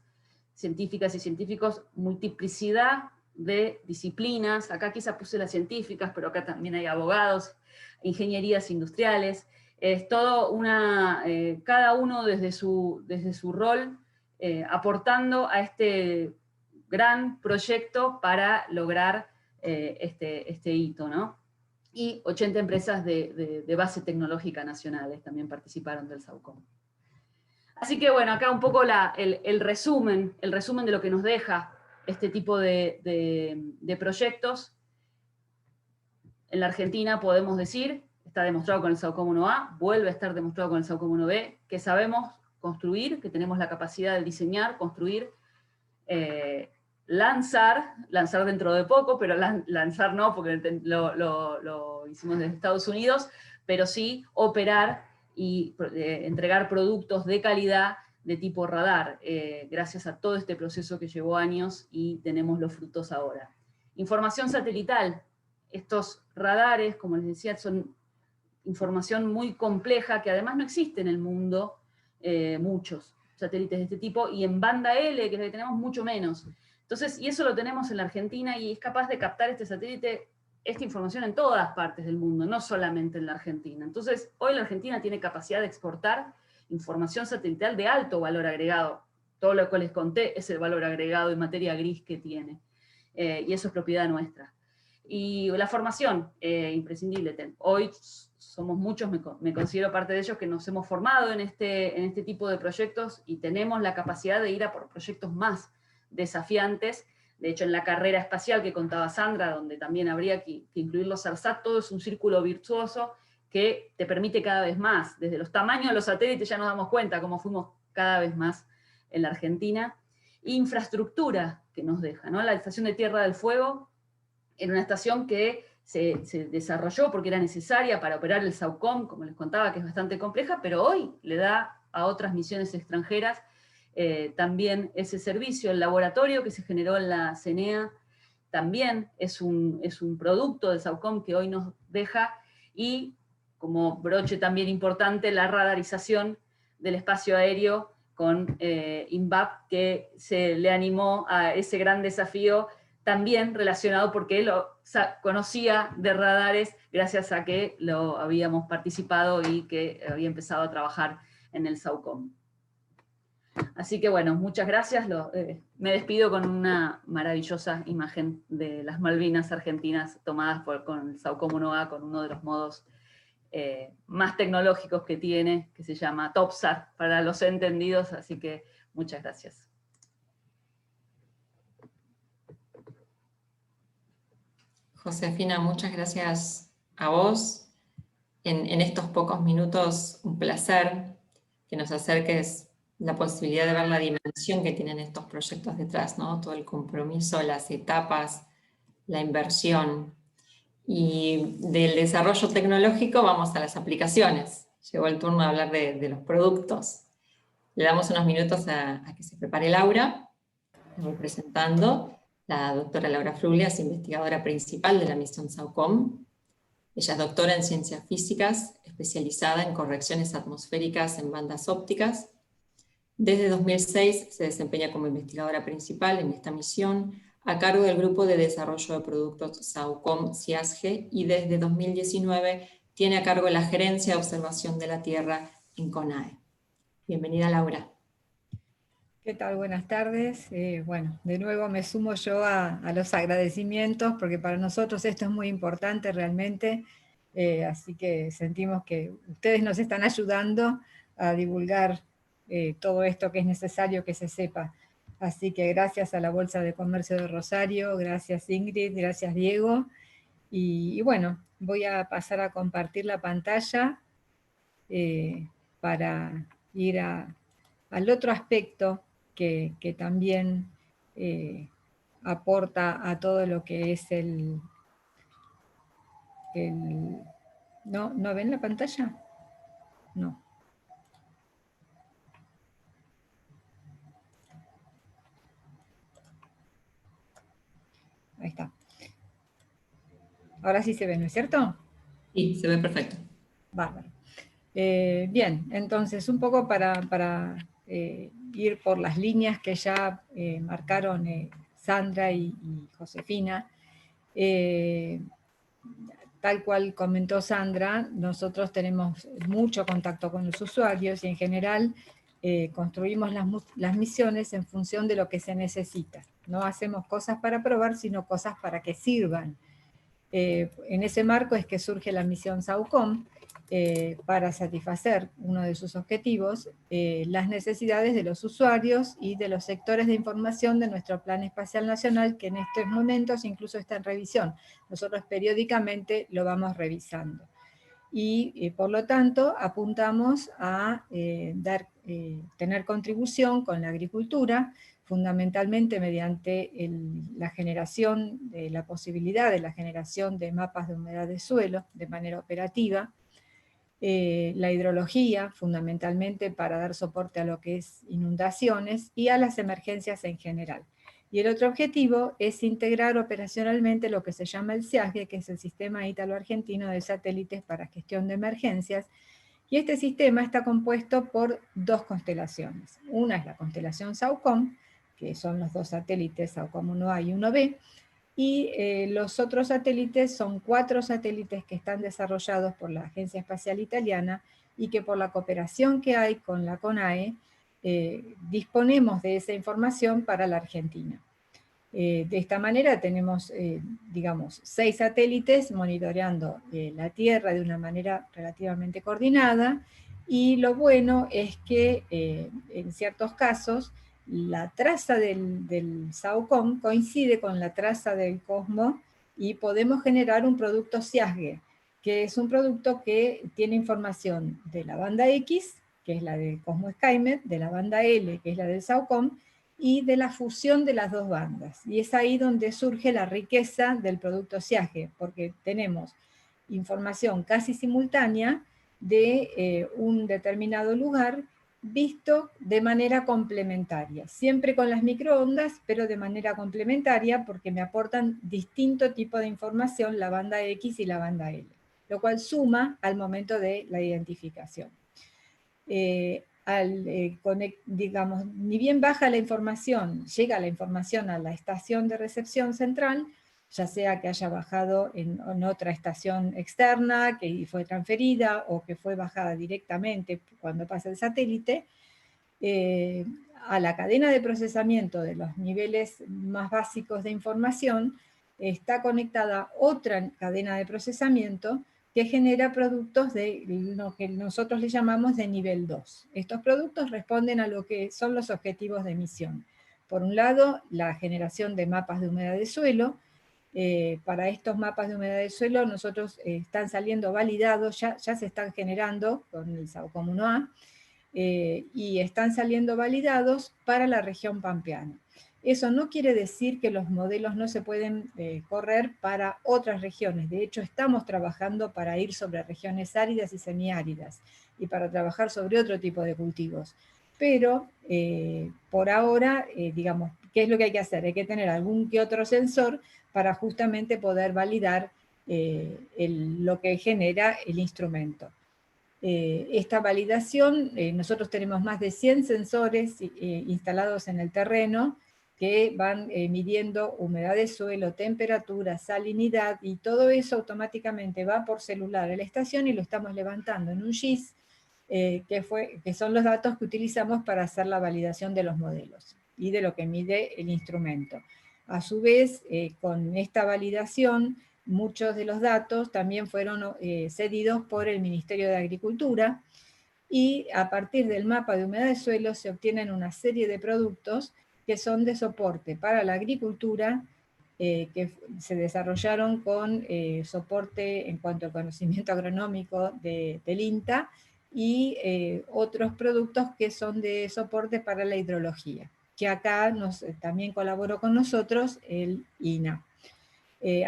científicas y científicos, multiplicidad de disciplinas. Acá quizá puse las científicas, pero acá también hay abogados, ingenierías industriales, es todo cada uno desde su rol, aportando a este gran proyecto para lograr este hito, ¿no? Y 80 empresas de base tecnológica nacionales también participaron del SAOCOM. Así que bueno, acá un poco el resumen de lo que nos deja este tipo de proyectos. En la Argentina podemos decir, está demostrado con el SAOCOM 1A, vuelve a estar demostrado con el SAOCOM 1B, que sabemos construir, que tenemos la capacidad de diseñar, construir, lanzar dentro de poco, pero lanzar no, porque lo hicimos desde Estados Unidos, pero sí operar y entregar productos de calidad de tipo radar, gracias a todo este proceso que llevó años y tenemos los frutos ahora. Información satelital. Estos radares, como les decía, son información muy compleja que además no existe en el mundo, muchos satélites de este tipo, y en banda L, que es la que tenemos, mucho menos. Entonces, y eso lo tenemos en la Argentina, y es capaz de captar este satélite, esta información en todas partes del mundo, no solamente en la Argentina. Entonces, hoy la Argentina tiene capacidad de exportar información satelital de alto valor agregado. Todo lo que les conté es el valor agregado en materia gris que tiene. Y eso es propiedad nuestra. Y la formación, imprescindible. Hoy somos muchos, me considero parte de ellos, que nos hemos formado en este tipo de proyectos y tenemos la capacidad de ir a por proyectos más desafiantes. De hecho, en la carrera espacial que contaba Sandra, donde también habría que incluir los ARSAT, todo es un círculo virtuoso que te permite cada vez más. Desde los tamaños de los satélites ya nos damos cuenta cómo fuimos cada vez más en la Argentina. Infraestructura que nos deja, ¿no? La Estación de Tierra del Fuego era una estación que se desarrolló porque era necesaria para operar el SAOCOM, como les contaba, que es bastante compleja, pero hoy le da a otras misiones extranjeras también ese servicio. El laboratorio que se generó en la CENEA también es un producto del SAOCOM que hoy nos deja, y como broche también importante, la radarización del espacio aéreo con INVAP, que se le animó a ese gran desafío también relacionado porque él conocía de radares gracias a que lo habíamos participado y que había empezado a trabajar en el SAUCOM. Así que bueno, muchas gracias. Me despido con una maravillosa imagen de las Malvinas argentinas tomadas con el SAUCOM 1A, con uno de los modos más tecnológicos que tiene, que se llama TOPSAT, para los entendidos, así que muchas gracias. Josefina, muchas gracias a vos. En estos pocos minutos, un placer que nos acerques la posibilidad de ver la dimensión que tienen estos proyectos detrás, ¿no? Todo el compromiso, las etapas, la inversión. Y del desarrollo tecnológico vamos a las aplicaciones. Llegó el turno de hablar de los productos. Le damos unos minutos a que se prepare Laura. La voy presentando. La doctora Laura Fruglia es investigadora principal de la misión SAUCOM. Ella es doctora en ciencias físicas, especializada en correcciones atmosféricas en bandas ópticas. Desde 2006 se desempeña como investigadora principal en esta misión, a cargo del Grupo de Desarrollo de Productos SAUCOM-CIASGE, y desde 2019 tiene a cargo la Gerencia de Observación de la Tierra en CONAE. Bienvenida, Laura. ¿Qué tal? Buenas tardes. Bueno, de nuevo me sumo yo a los agradecimientos, porque para nosotros esto es muy importante realmente, así que sentimos que ustedes nos están ayudando a divulgar todo esto que es necesario que se sepa. Así que gracias a la Bolsa de Comercio de Rosario, gracias Ingrid, gracias Diego, y bueno, voy a pasar a compartir la pantalla para ir al otro aspecto que también aporta a todo lo que es ¿No ven la pantalla? No. Ahí está. Ahora sí se ve, ¿no es cierto? Sí, se ve perfecto. Bárbaro. Bien, entonces un poco para ir por las líneas que ya marcaron Sandra y Josefina. Tal cual comentó Sandra, nosotros tenemos mucho contacto con los usuarios y en general construimos las misiones en función de lo que se necesita. No hacemos cosas para probar, sino cosas para que sirvan. En ese marco es que surge la misión SAUCOM, para satisfacer uno de sus objetivos, las necesidades de los usuarios y de los sectores de información de nuestro Plan Espacial Nacional, que en estos momentos incluso está en revisión. Nosotros periódicamente lo vamos revisando. Y por lo tanto apuntamos a tener contribución con la agricultura, fundamentalmente mediante la generación, la posibilidad de la generación de mapas de humedad de suelo de manera operativa, la hidrología, fundamentalmente para dar soporte a lo que es inundaciones y a las emergencias en general. Y el otro objetivo es integrar operacionalmente lo que se llama el SIASGE, que es el Sistema Ítalo-Argentino de Satélites para Gestión de Emergencias, y este sistema está compuesto por dos constelaciones. Una es la constelación SAUCOM, que son los dos satélites SAUCOM 1A y 1B, y los otros satélites son 4 satélites que están desarrollados por la Agencia Espacial Italiana y que por la cooperación que hay con la CONAE, disponemos de esa información para la Argentina. De esta manera tenemos, digamos, 6 satélites monitoreando la Tierra de una manera relativamente coordinada, y lo bueno es que en ciertos casos la traza del SAUCOM coincide con la traza del COSMO y podemos generar un producto SIASGE, que es un producto que tiene información de la banda X, que es la del COSMO SkyMed, de la banda L, que es la del SAUCOM, y de la fusión de las dos bandas. Y es ahí donde surge la riqueza del producto SIASGE, porque tenemos información casi simultánea de un determinado lugar visto de manera complementaria, siempre con las microondas, pero de manera complementaria porque me aportan distinto tipo de información la banda X y la banda L, lo cual suma al momento de la identificación. digamos, ni bien baja la información, llega la información a la estación de recepción central, ya sea que haya bajado en otra estación externa, que fue transferida, o que fue bajada directamente cuando pasa el satélite, a la cadena de procesamiento de los niveles más básicos de información, está conectada otra cadena de procesamiento que genera productos de lo que nosotros le llamamos de nivel 2. Estos productos responden a lo que son los objetivos de misión. Por un lado, la generación de mapas de humedad de suelo. Para estos mapas de humedad de suelo nosotros están saliendo validados, ya se están generando con el SAOCOM 1A, y están saliendo validados para la región pampeana. Eso no quiere decir que los modelos no se pueden correr para otras regiones. De hecho, estamos trabajando para ir sobre regiones áridas y semiáridas, y para trabajar sobre otro tipo de cultivos. Pero, por ahora, digamos, ¿qué es lo que hay que hacer? Hay que tener algún que otro sensor para justamente poder validar lo que genera el instrumento. Esta validación, nosotros tenemos más de 100 sensores instalados en el terreno que van midiendo humedad de suelo, temperatura, salinidad, y todo eso automáticamente va por celular a la estación y lo estamos levantando en un GIS, que son los datos que utilizamos para hacer la validación de los modelos y de lo que mide el instrumento. A su vez, con esta validación, muchos de los datos también fueron cedidos por el Ministerio de Agricultura, y a partir del mapa de humedad de suelo se obtienen una serie de productos que son de soporte para la agricultura, que se desarrollaron con soporte en cuanto al conocimiento agronómico del INTA, y otros productos que son de soporte para la hidrología, que acá también colaboró con nosotros el INA.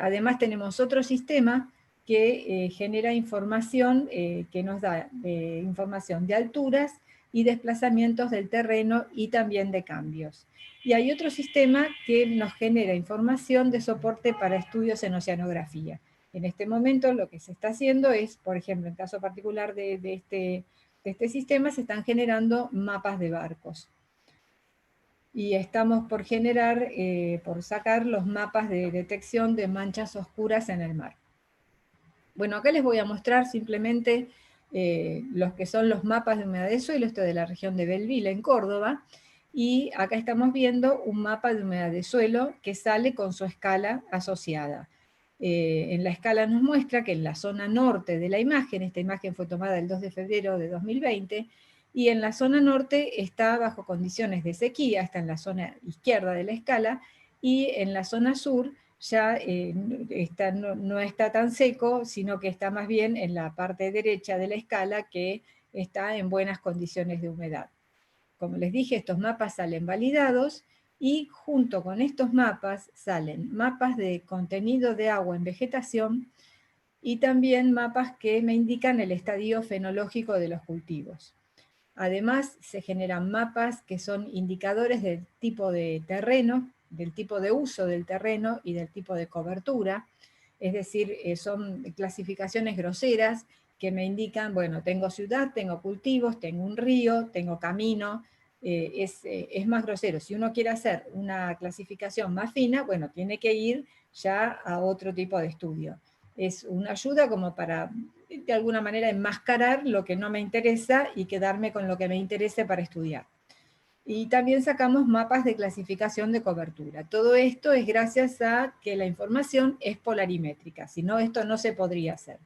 Además tenemos otro sistema que genera información, que nos da información de alturas y desplazamientos del terreno, y también de cambios. Y hay otro sistema que nos genera información de soporte para estudios en oceanografía. En este momento lo que se está haciendo es, por ejemplo, en caso particular de este sistema, se están generando mapas de barcos. Y estamos por generar, por sacar los mapas de detección de manchas oscuras en el mar. Bueno, acá les voy a mostrar simplemente los que son los mapas de humedad de suelo, esto de la región de Belville, en Córdoba, y acá estamos viendo un mapa de humedad de suelo que sale con su escala asociada. En la escala nos muestra que en la zona norte de la imagen, esta imagen fue tomada el 2 de febrero de 2020, y en la zona norte está bajo condiciones de sequía, está en la zona izquierda de la escala, y en la zona sur ya no está tan seco, sino que está más bien en la parte derecha de la escala, que está en buenas condiciones de humedad. Como les dije, estos mapas salen validados, y junto con estos mapas salen mapas de contenido de agua en vegetación, y también mapas que me indican el estadio fenológico de los cultivos. Además, se generan mapas que son indicadores del tipo de terreno, del tipo de uso del terreno y del tipo de cobertura. Es decir, son clasificaciones groseras que me indican, bueno, tengo ciudad, tengo cultivos, tengo un río, tengo camino. Es más grosero. Si uno quiere hacer una clasificación más fina, bueno, tiene que ir ya a otro tipo de estudio. Es una ayuda como para, de alguna manera, enmascarar lo que no me interesa y quedarme con lo que me interese para estudiar. Y también sacamos mapas de clasificación de cobertura. Todo esto es gracias a que la información es polarimétrica, si no, esto no se podría hacer.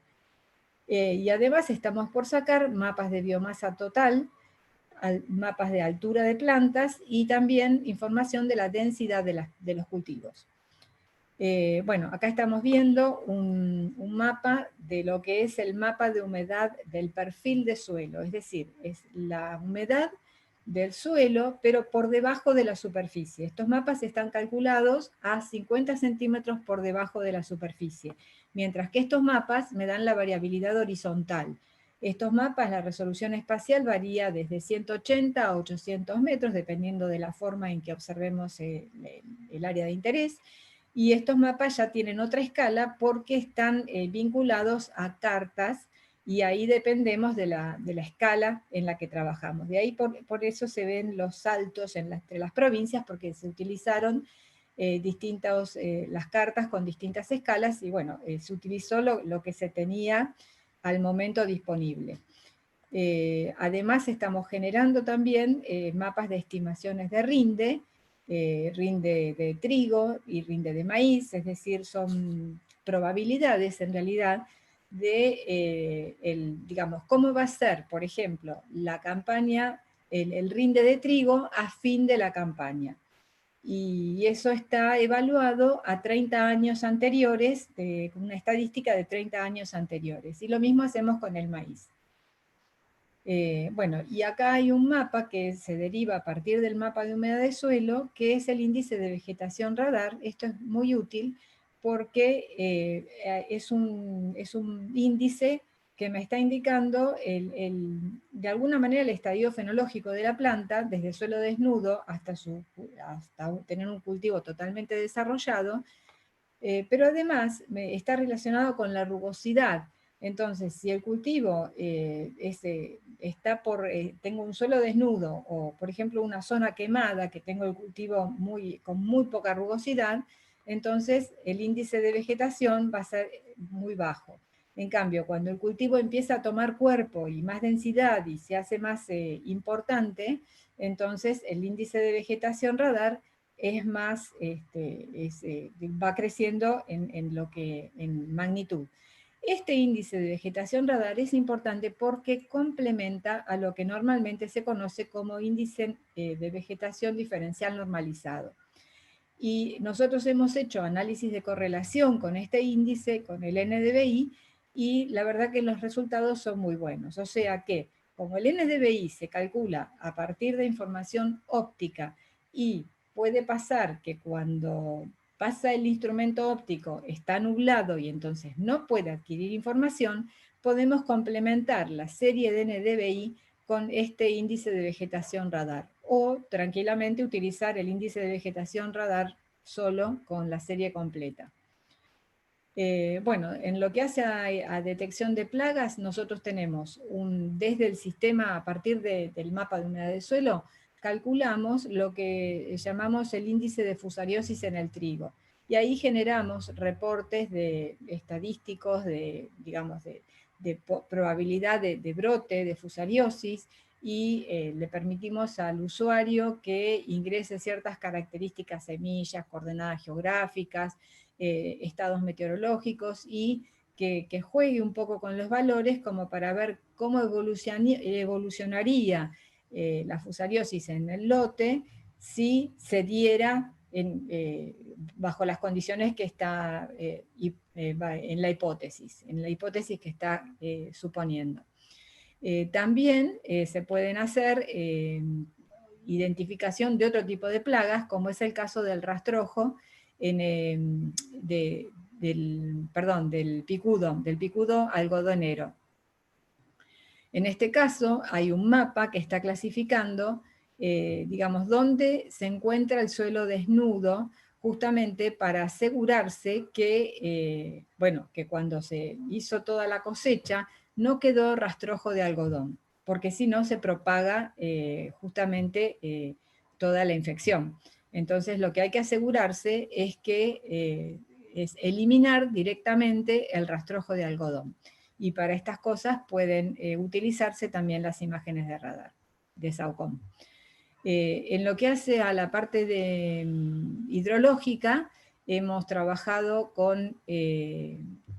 Y además estamos por sacar mapas de biomasa total, mapas de altura de plantas, y también información de la densidad de los cultivos. Bueno, acá estamos viendo un mapa de lo que es el mapa de humedad del perfil de suelo, es decir, es la humedad del suelo, pero por debajo de la superficie. Estos mapas están calculados a 50 centímetros por debajo de la superficie, mientras que estos mapas me dan la variabilidad horizontal. Estos mapas, la resolución espacial varía desde 180 a 800 metros, dependiendo de la forma en que observemos el área de interés. Y estos mapas ya tienen otra escala porque están vinculados a cartas y ahí dependemos de la escala en la que trabajamos. De ahí por eso se ven los saltos entre las provincias, porque se utilizaron las cartas con distintas escalas, y bueno, se utilizó lo que se tenía al momento disponible. Además estamos generando también mapas de estimaciones de rinde de trigo y rinde de maíz, es decir, son probabilidades en realidad de, digamos, cómo va a ser, por ejemplo, la campaña, el rinde de trigo a fin de la campaña. Y eso está evaluado a 30 años anteriores, con una estadística de 30 años anteriores. Y lo mismo hacemos con el maíz. Bueno, y acá hay un mapa que se deriva a partir del mapa de humedad de suelo, que es el índice de vegetación radar. Esto es muy útil porque es un índice que me está indicando de alguna manera el estadio fenológico de la planta, desde el suelo desnudo hasta tener un cultivo totalmente desarrollado, pero además está relacionado con la rugosidad. Entonces, si el cultivo tengo un suelo desnudo, o por ejemplo una zona quemada, que tengo el cultivo con muy poca rugosidad, entonces el índice de vegetación va a ser muy bajo. En cambio, cuando el cultivo empieza a tomar cuerpo y más densidad y se hace más importante, entonces el índice de vegetación radar es más, va creciendo en magnitud. Este índice de vegetación radar es importante porque complementa a lo que normalmente se conoce como índice de vegetación diferencial normalizado. Y nosotros hemos hecho análisis de correlación con este índice, con el NDVI, y la verdad que los resultados son muy buenos. O sea que, como el NDVI se calcula a partir de información óptica, y puede pasar que cuando pasa el instrumento óptico está nublado y entonces no puede adquirir información, podemos complementar la serie de NDVI con este índice de vegetación radar, o tranquilamente utilizar el índice de vegetación radar solo con la serie completa. Bueno, en lo que hace a detección de plagas, nosotros tenemos desde el sistema, a partir del mapa de humedad del suelo, calculamos lo que llamamos el índice de fusariosis en el trigo. Y ahí generamos reportes estadísticos de probabilidad de brote, de fusariosis, y le permitimos al usuario que ingrese ciertas características, semillas, coordenadas geográficas, estados meteorológicos, y que juegue un poco con los valores como para ver cómo evolucionaría la fusariosis en el lote si se diera bajo las condiciones que está en la hipótesis que está suponiendo. También se pueden hacer identificación de otro tipo de plagas, como es el caso del rastrojo, del picudo algodonero. En este caso hay un mapa que está clasificando, digamos, dónde se encuentra el suelo desnudo, justamente para asegurarse que, que cuando se hizo toda la cosecha no quedó rastrojo de algodón, porque si no se propaga justamente toda la infección. Entonces lo que hay que asegurarse es que es eliminar directamente el rastrojo de algodón. Y para estas cosas pueden utilizarse también las imágenes de radar, de SAOCOM. En lo que hace a la parte hidrológica, hemos trabajado con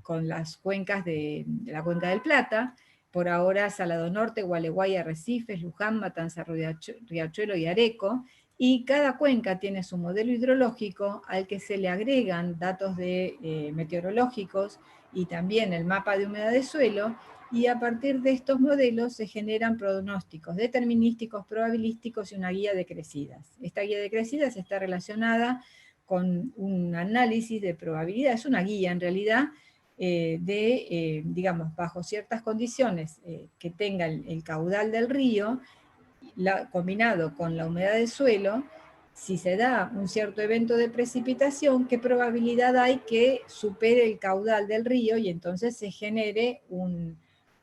las cuencas de la Cuenca del Plata, por ahora Salado Norte, Gualeguay, Arrecifes, Luján, Matanza, Riachuelo y Areco, y cada cuenca tiene su modelo hidrológico al que se le agregan datos meteorológicos y también el mapa de humedad de suelo, y a partir de estos modelos se generan pronósticos determinísticos, probabilísticos y una guía de crecidas. Esta guía de crecidas está relacionada con un análisis de probabilidad, es una guía en realidad, digamos, bajo ciertas condiciones que tenga el caudal del río, combinado con la humedad del suelo, si se da un cierto evento de precipitación, qué probabilidad hay que supere el caudal del río y entonces se genere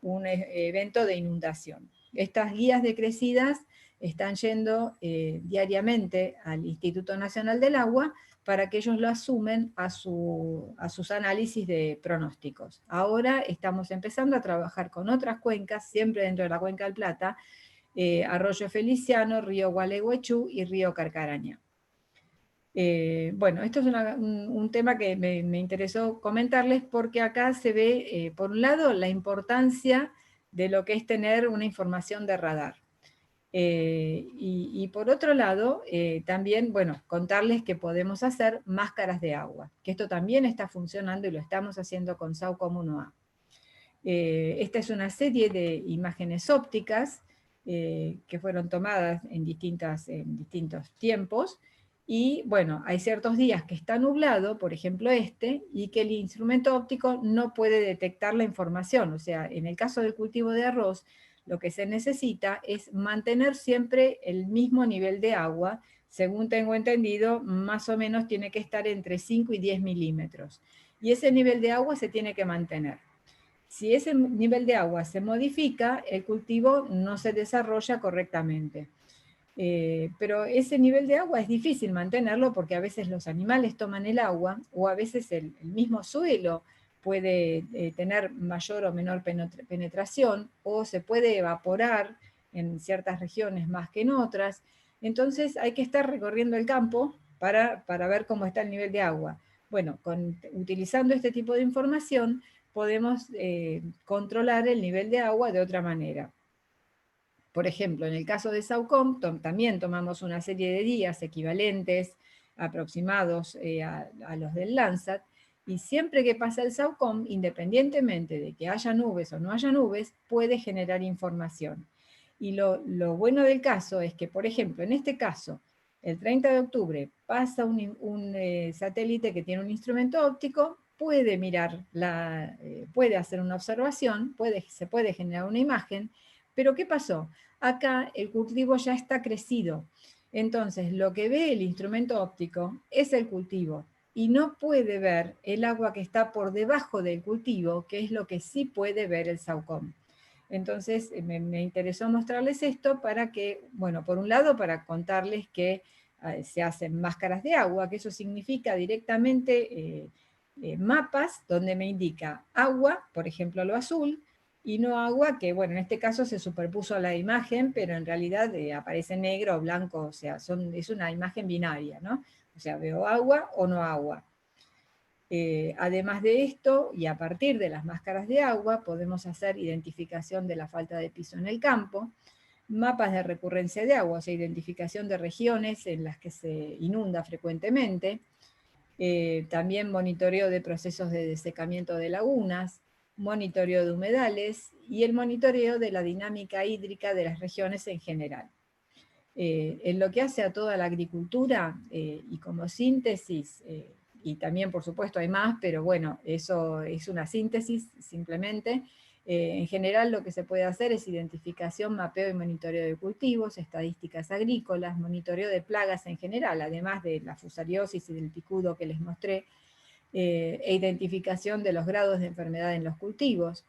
un evento de inundación. Estas guías de crecidas están yendo diariamente al Instituto Nacional del Agua para que ellos lo asumen a sus análisis de pronósticos. Ahora estamos empezando a trabajar con otras cuencas, siempre dentro de la Cuenca del Plata, Arroyo Feliciano, Río Gualeguaychú y Río Carcarañá. Bueno, esto es un tema que me interesó comentarles porque acá se ve, por un lado, la importancia de lo que es tener una información de radar. Y por otro lado, también, bueno, contarles que podemos hacer máscaras de agua, que esto también está funcionando y lo estamos haciendo con SAUCOM 1A. Esta es una serie de imágenes ópticas que fueron tomadas en distintos tiempos, y bueno, hay ciertos días que está nublado, por ejemplo y que el instrumento óptico no puede detectar la información. O sea, en el caso del cultivo de arroz, lo que se necesita es mantener siempre el mismo nivel de agua. Según tengo entendido, más o menos tiene que estar entre 5 y 10 milímetros. Y ese nivel de agua se tiene que mantener. Si ese nivel de agua se modifica, el cultivo no se desarrolla correctamente. Pero ese nivel de agua es difícil mantenerlo porque a veces los animales toman el agua, o a veces el mismo suelo puede tener mayor o menor penetración, o se puede evaporar en ciertas regiones más que en otras. Entonces hay que estar recorriendo el campo para ver cómo está el nivel de agua. Bueno, utilizando este tipo de información podemos controlar el nivel de agua de otra manera. Por ejemplo, en el caso de SAUCOM, también tomamos una serie de días equivalentes, aproximados a los del Landsat, y siempre que pasa el SAUCOM, independientemente de que haya nubes o no haya nubes, puede generar información. Y lo bueno del caso es que, por ejemplo, en este caso, el 30 de octubre pasa un satélite que tiene un instrumento óptico, puede mirar, puede hacer una observación, se puede generar una imagen, pero ¿qué pasó? Acá el cultivo ya está crecido. Entonces, lo que ve el instrumento óptico es el cultivo y no puede ver el agua que está por debajo del cultivo, que es lo que sí puede ver el SAUCOM. Entonces, me interesó mostrarles esto para que, bueno, por un lado, para contarles que se hacen máscaras de agua, que eso significa directamente mapas donde me indica agua, por ejemplo lo azul, y no agua, que bueno, en este caso se superpuso a la imagen, pero en realidad aparece negro o blanco, o sea, es una imagen binaria, ¿no? O sea, veo agua o no agua. Además de esto, y a partir de las máscaras de agua, podemos hacer identificación de la falta de piso en el campo, mapas de recurrencia de agua, o sea, identificación de regiones en las que se inunda frecuentemente, también monitoreo de procesos de desecamiento de lagunas, monitoreo de humedales y el monitoreo de la dinámica hídrica de las regiones en general. En lo que hace a toda la agricultura, y como síntesis, y también por supuesto hay más, pero bueno, eso es una síntesis simplemente. En general lo que se puede hacer es identificación, mapeo y monitoreo de cultivos, estadísticas agrícolas, monitoreo de plagas en general, además de la fusariosis y del picudo que les mostré, e identificación de los grados de enfermedad en los cultivos,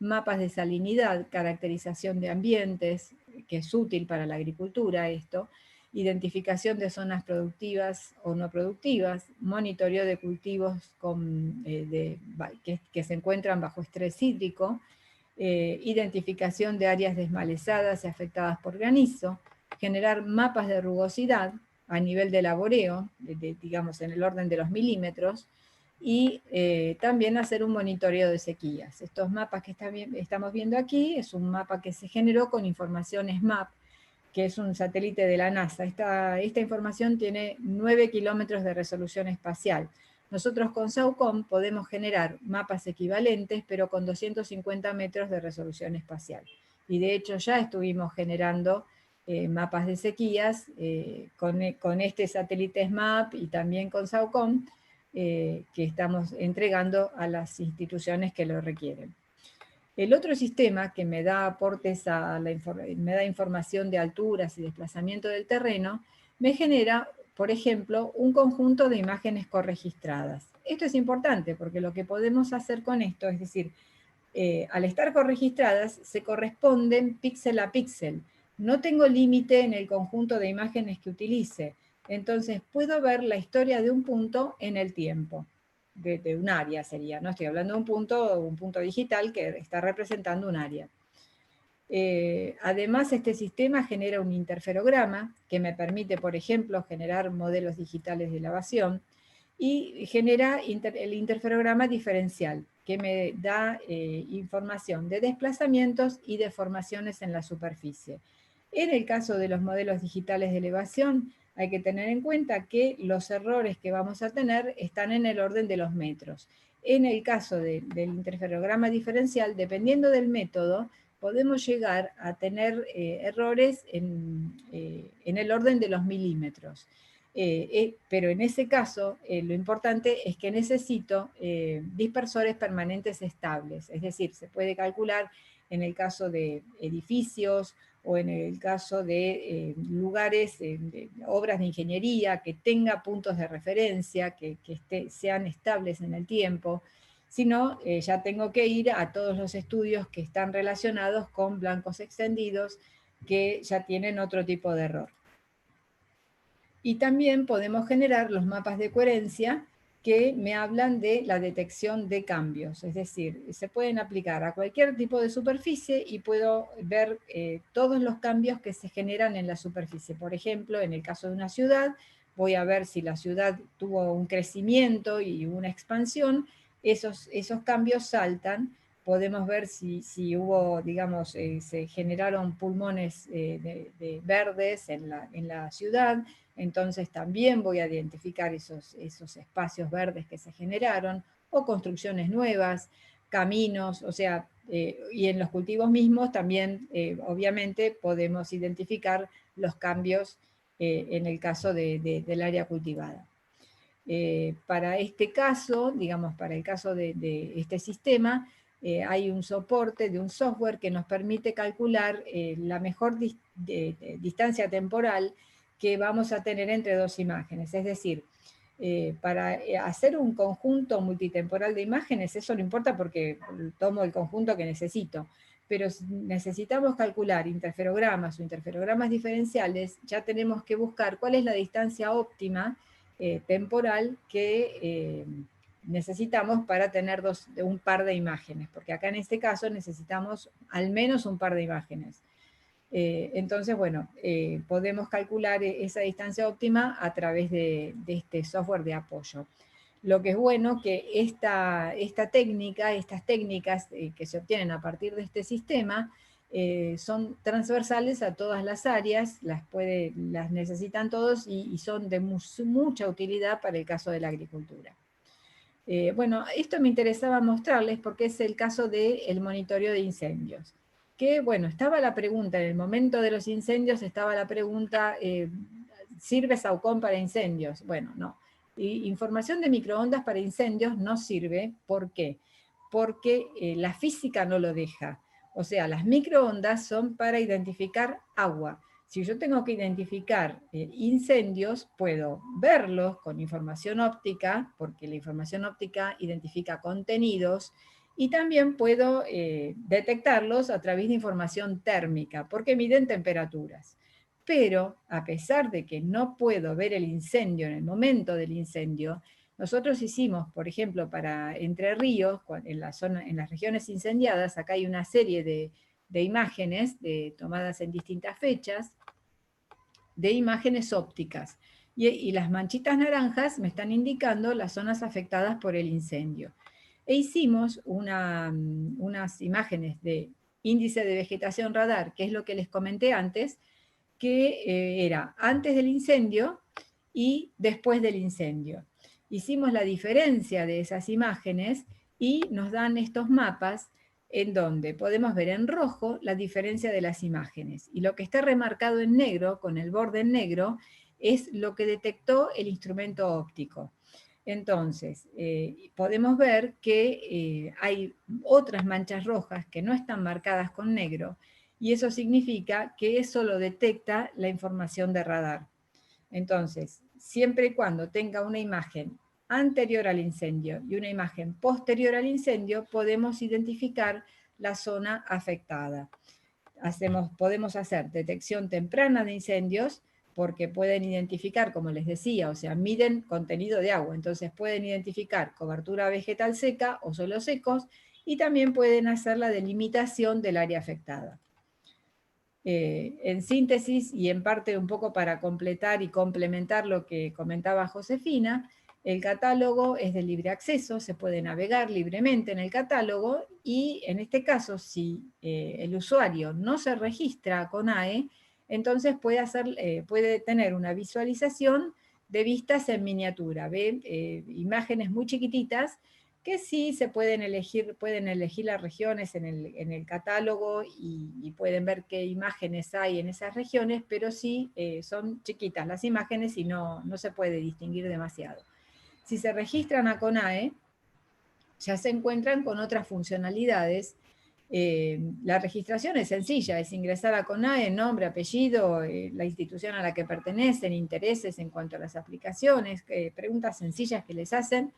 mapas de salinidad, caracterización de ambientes, que es útil para la agricultura esto, identificación de zonas productivas o no productivas, monitoreo de cultivos que se encuentran bajo estrés hídrico, identificación de áreas desmalezadas y afectadas por granizo, generar mapas de rugosidad a nivel de laboreo, digamos en el orden de los milímetros, y también hacer un monitoreo de sequías. Estos mapas que estamos viendo aquí es un mapa que se generó con información SMAP, que es un satélite de la NASA. Esta información tiene 9 kilómetros de resolución espacial. Nosotros con SAUCOM podemos generar mapas equivalentes, pero con 250 metros de resolución espacial. Y de hecho ya estuvimos generando mapas de sequías con este satélite SMAP y también con SAUCOM, que estamos entregando a las instituciones que lo requieren. El otro sistema que me da aportes me da información de alturas y desplazamiento del terreno, me genera, por ejemplo, un conjunto de imágenes corregistradas. Esto es importante porque lo que podemos hacer con esto, es decir, al estar corregistradas, se corresponden píxel a píxel. No tengo límite en el conjunto de imágenes que utilice. Entonces puedo ver la historia de un punto en el tiempo. De un área sería, no estoy hablando de un punto digital que está representando un área. Además, este sistema genera un interferograma que me permite, por ejemplo, generar modelos digitales de elevación, y genera el interferograma diferencial, que me da información de desplazamientos y deformaciones en la superficie. En el caso de los modelos digitales de elevación, hay que tener en cuenta que los errores que vamos a tener están en el orden de los metros. En el caso del interferograma diferencial, dependiendo del método, podemos llegar a tener errores en el orden de los milímetros. Pero en ese caso, lo importante es que necesito dispersores permanentes estables, es decir, se puede calcular en el caso de edificios o en el caso de lugares, de obras de ingeniería, que tenga puntos de referencia, que sean estables en el tiempo. Si no, ya tengo que ir a todos los estudios que están relacionados con blancos extendidos, que ya tienen otro tipo de error. Y también podemos generar los mapas de coherencia que me hablan de la detección de cambios, es decir, se pueden aplicar a cualquier tipo de superficie y puedo ver todos los cambios que se generan en la superficie. Por ejemplo, en el caso de una ciudad, voy a ver si la ciudad tuvo un crecimiento y una expansión, esos cambios saltan. Podemos ver si hubo, digamos, se generaron pulmones de verdes en la ciudad. Entonces también voy a identificar esos espacios verdes que se generaron, o construcciones nuevas, caminos, o sea, y en los cultivos mismos también, obviamente, podemos identificar los cambios en el caso del área cultivada. Para este caso, digamos, para el caso de este sistema, hay un soporte de un software que nos permite calcular la mejor distancia temporal que vamos a tener entre dos imágenes. Es decir, para hacer un conjunto multitemporal de imágenes, eso no importa porque tomo el conjunto que necesito, pero si necesitamos calcular interferogramas o interferogramas diferenciales, ya tenemos que buscar cuál es la distancia óptima temporal que necesitamos para tener un par de imágenes, porque acá en este caso necesitamos al menos un par de imágenes. Entonces, bueno, podemos calcular esa distancia óptima a través de este software de apoyo. Lo que es bueno que estas técnicas que se obtienen a partir de este sistema son transversales a todas las áreas, las necesitan todos y son de mucha utilidad para el caso de la agricultura. Bueno, esto me interesaba mostrarles porque es el caso del monitoreo de incendios. Que, bueno, estaba la pregunta, en el momento de los incendios estaba la pregunta, ¿sirve Saucon para incendios? Bueno, no. Información de microondas para incendios no sirve. ¿Por qué? Porque la física no lo deja. O sea, las microondas son para identificar agua. Si yo tengo que identificar incendios, puedo verlos con información óptica, porque la información óptica identifica contenidos, y también puedo detectarlos a través de información térmica, porque miden temperaturas. Pero, a pesar de que no puedo ver el incendio en el momento del incendio, nosotros hicimos, por ejemplo, para Entre Ríos, en las regiones incendiadas, acá hay una serie de imágenes tomadas en distintas fechas, de imágenes ópticas. Y las manchitas naranjas me están indicando las zonas afectadas por el incendio. E hicimos unas imágenes de índice de vegetación radar, que es lo que les comenté antes, que era antes del incendio y después del incendio. Hicimos la diferencia de esas imágenes y nos dan estos mapas en donde podemos ver en rojo la diferencia de las imágenes. Y lo que está remarcado en negro, con el borde en negro, es lo que detectó el instrumento óptico. Entonces, podemos ver que hay otras manchas rojas que no están marcadas con negro, y eso significa que eso lo detecta la información de radar. Entonces, siempre y cuando tenga una imagen anterior al incendio y una imagen posterior al incendio, podemos identificar la zona afectada. Podemos hacer detección temprana de incendios, porque pueden identificar, como les decía, o sea, miden contenido de agua, entonces pueden identificar cobertura vegetal seca o suelos secos, y también pueden hacer la delimitación del área afectada. En síntesis, y en parte un poco para completar y complementar lo que comentaba Josefina, el catálogo es de libre acceso, se puede navegar libremente en el catálogo, y en este caso, si el usuario no se registra con AE, entonces puede tener una visualización de vistas en miniatura, imágenes muy chiquititas, que sí se pueden elegir las regiones en el catálogo, y pueden ver qué imágenes hay en esas regiones, pero sí son chiquitas las imágenes y no se puede distinguir demasiado. Si se registran a CONAE, ya se encuentran con otras funcionalidades. La registración es sencilla, es ingresar a CONAE, nombre, apellido, la institución a la que pertenecen, intereses en cuanto a las aplicaciones, preguntas sencillas que les hacen,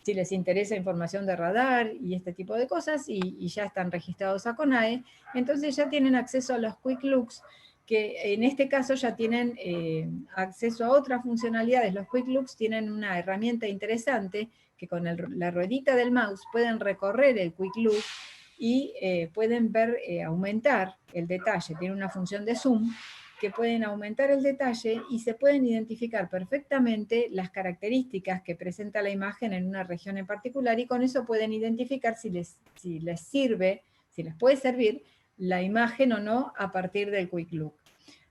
si les interesa información de radar y este tipo de cosas, y ya están registrados a CONAE. Entonces ya tienen acceso a los Quick Looks, que en este caso ya tienen acceso a otras funcionalidades. Los Quick Looks tienen una herramienta interesante, que con la ruedita del mouse pueden recorrer el Quick Look y pueden ver, aumentar el detalle. Tiene una función de zoom, que pueden aumentar el detalle y se pueden identificar perfectamente las características que presenta la imagen en una región en particular, y con eso pueden identificar si les sirve, si les puede servir la imagen o no a partir del Quick Look.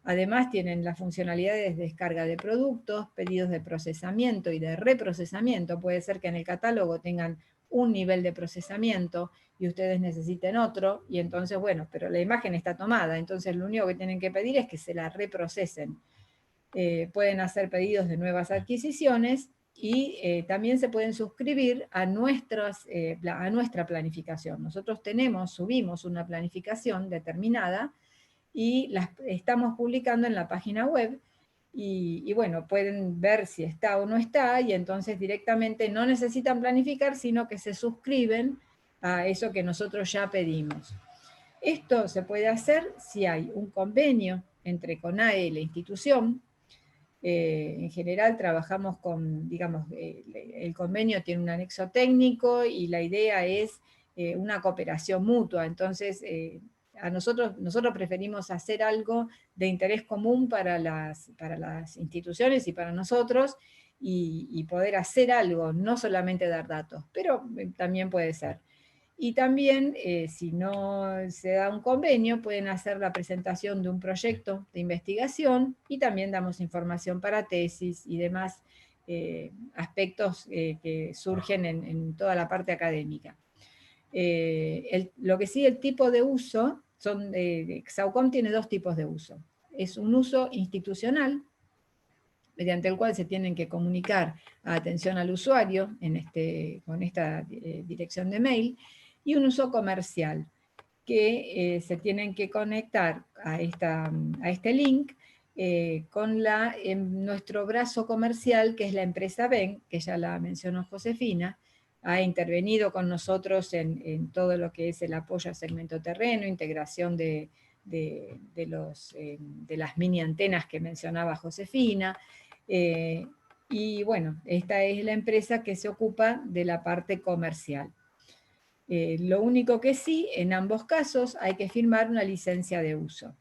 Además tienen las funcionalidades de descarga de productos, pedidos de procesamiento y de reprocesamiento. Puede ser que en el catálogo tengan un nivel de procesamiento y ustedes necesiten otro, y entonces, bueno, pero la imagen está tomada, entonces lo único que tienen que pedir es que se la reprocesen. Pueden hacer pedidos de nuevas adquisiciones, y también se pueden suscribir a nuestra planificación. Nosotros subimos una planificación determinada, y las estamos publicando en la página web, y bueno, pueden ver si está o no está, y entonces directamente no necesitan planificar, sino que se suscriben a eso que nosotros ya pedimos. Esto se puede hacer si hay un convenio entre CONAE y la institución. En general trabajamos con, digamos, el convenio tiene un anexo técnico, y la idea es una cooperación mutua. Entonces, nosotros preferimos hacer algo de interés común para las instituciones y para nosotros, y poder hacer algo, no solamente dar datos, pero también puede ser. Y también, si no se da un convenio, pueden hacer la presentación de un proyecto de investigación, y también damos información para tesis y demás aspectos que surgen en toda la parte académica. Lo que sí, el tipo de uso, SAOCOM tiene dos tipos de uso. Es un uso institucional, mediante el cual se tienen que comunicar a atención al usuario con esta dirección de mail, y un uso comercial, que se tienen que conectar a este link con nuestro brazo comercial, que es la empresa BEN, que ya la mencionó Josefina. Ha intervenido con nosotros en todo lo que es el apoyo a segmento terreno, integración de las mini antenas que mencionaba Josefina. Y bueno, esta es la empresa que se ocupa de la parte comercial. Lo único que sí, en ambos casos hay que firmar una licencia de uso.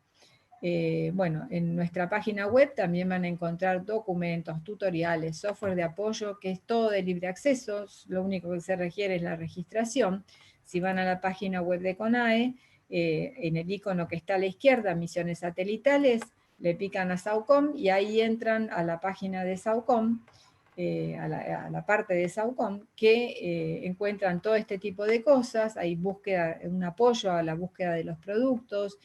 Bueno, en nuestra página web también van a encontrar documentos, tutoriales, software de apoyo, que es todo de libre acceso. Lo único que se requiere es la registración. Si van a la página web de CONAE, en el icono que está a la izquierda, misiones satelitales, le pican a SAOCOM, y ahí entran a la página de SAOCOM, a la parte de SAOCOM, que encuentran todo este tipo de cosas. Hay un apoyo a la búsqueda de los productos,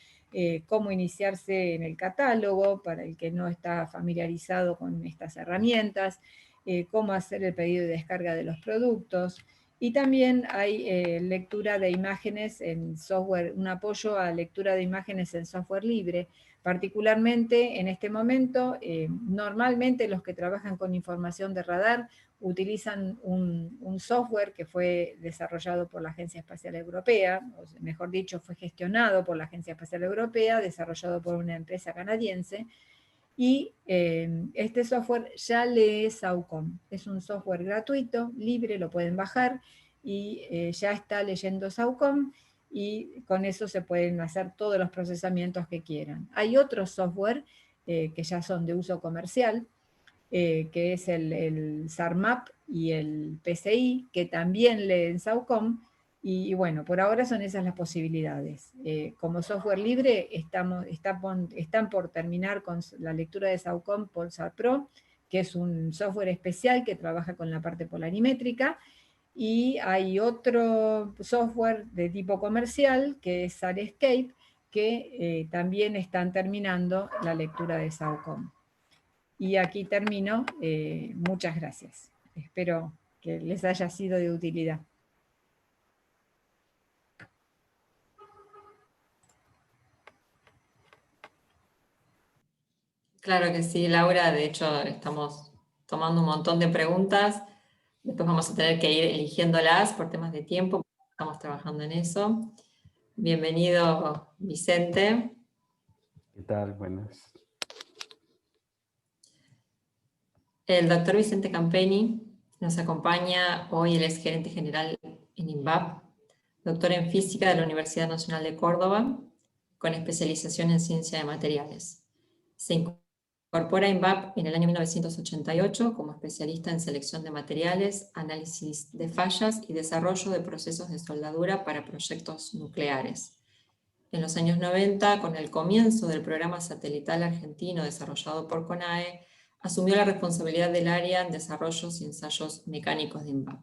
cómo iniciarse en el catálogo para el que no está familiarizado con estas herramientas, cómo hacer el pedido y descarga de los productos, Y también hay lectura de imágenes en software, un apoyo a lectura de imágenes en software libre. Particularmente en este momento, normalmente los que trabajan con información de radar utilizan un software que fue desarrollado por la Agencia Espacial Europea, o mejor dicho, fue gestionado por la Agencia Espacial Europea, desarrollado por una empresa canadiense, y este software ya lee SAOCOM. Es un software gratuito, libre, lo pueden bajar, y ya está leyendo SAOCOM, y con eso se pueden hacer todos los procesamientos que quieran. Hay otros software que ya son de uso comercial, que es el SARMAP y el PCI, que también leen SAOCOM, y bueno, por ahora son esas las posibilidades. Como software libre están por terminar con la lectura de SAOCOM Pulsar Pro, que es un software especial que trabaja con la parte polarimétrica, y hay otro software de tipo comercial, que es SARescape, que también están terminando la lectura de SAOCOM. Y aquí termino. Muchas gracias. Espero que les haya sido de utilidad. Claro que sí, Laura. De hecho, estamos tomando un montón de preguntas. Después vamos a tener que ir eligiéndolas por temas de tiempo. Estamos trabajando en eso. Bienvenido, Vicente. ¿Qué tal? Buenas. El doctor Vicente Campeni nos acompaña hoy. Él es gerente general en INVAP, doctor en física de la Universidad Nacional de Córdoba, con especialización en ciencia de materiales. Se incorpora a INVAP en el año 1988 como especialista en selección de materiales, análisis de fallas y desarrollo de procesos de soldadura para proyectos nucleares. En los años 90, con el comienzo del programa satelital argentino desarrollado por CONAE, asumió la responsabilidad del área en desarrollos y ensayos mecánicos de INVAP.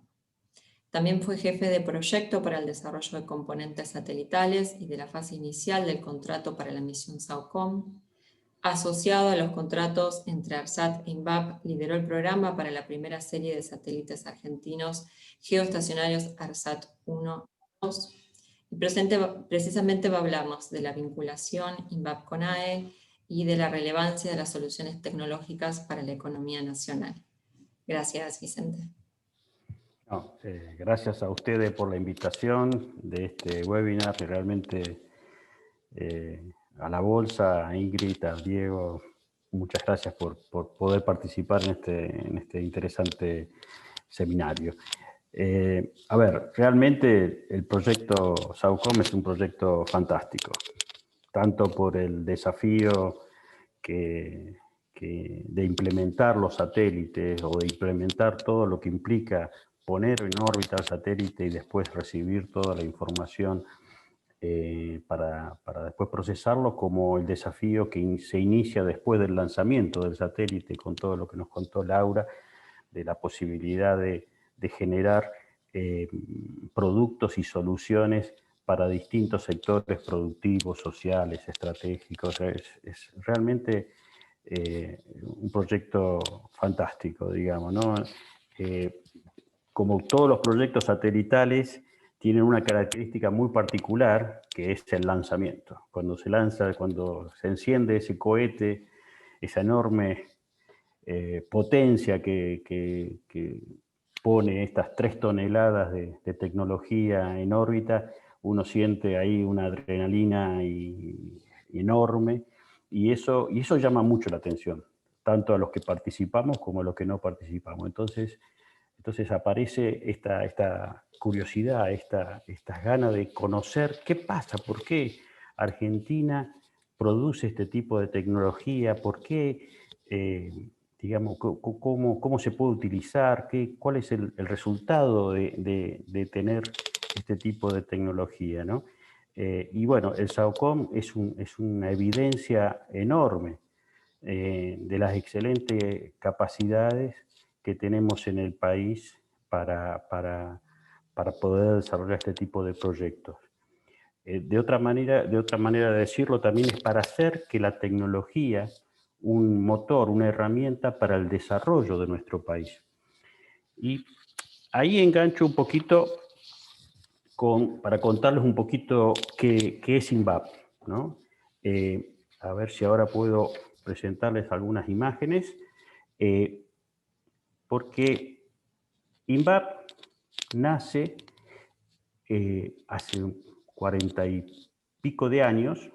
También fue jefe de proyecto para el desarrollo de componentes satelitales y de la fase inicial del contrato para la misión SAOCOM. Asociado a los contratos entre ARSAT e INVAP, lideró el programa para la primera serie de satélites argentinos geoestacionarios ARSAT 1 y 2. Y precisamente va a hablarnos de la vinculación INVAP-CONAE y de la relevancia de las soluciones tecnológicas para la economía nacional. Gracias, Vicente. No, gracias a ustedes por la invitación de este webinar. Realmente a la Bolsa, a Ingrid, a Diego, muchas gracias por poder participar en este interesante seminario. A ver, realmente el proyecto SAOCOM es un proyecto fantástico, tanto por el desafío de implementar los satélites o de implementar todo lo que implica poner en órbita el satélite y después recibir toda la información para después procesarlo, como el desafío que se inicia después del lanzamiento del satélite, con todo lo que nos contó Laura, de la posibilidad de generar productos y soluciones para distintos sectores productivos, sociales, estratégicos. Es realmente un proyecto fantástico, digamos, ¿no? Como todos los proyectos satelitales, tienen una característica muy particular, que es el lanzamiento. Cuando se lanza, cuando se enciende ese cohete, esa enorme potencia que pone estas 3 toneladas de tecnología en órbita, uno siente ahí una adrenalina enorme, y eso llama mucho la atención, tanto a los que participamos como a los que no participamos. Entonces aparece esta curiosidad, estas ganas de conocer qué pasa, por qué Argentina produce este tipo de tecnología, por qué, digamos, cómo se puede utilizar, cuál es el resultado de tener este tipo de tecnología, ¿no? Y bueno, el SAOCOM es una evidencia enorme de las excelentes capacidades que tenemos en el país para poder desarrollar este tipo de proyectos. De otra manera de decirlo, también es para hacer que la tecnología un motor, una herramienta para el desarrollo de nuestro país. Y ahí engancho un poquito para contarles un poquito qué es INVAP, ¿no? A ver si ahora puedo presentarles algunas imágenes, porque INVAP nace hace 40 y pico de años.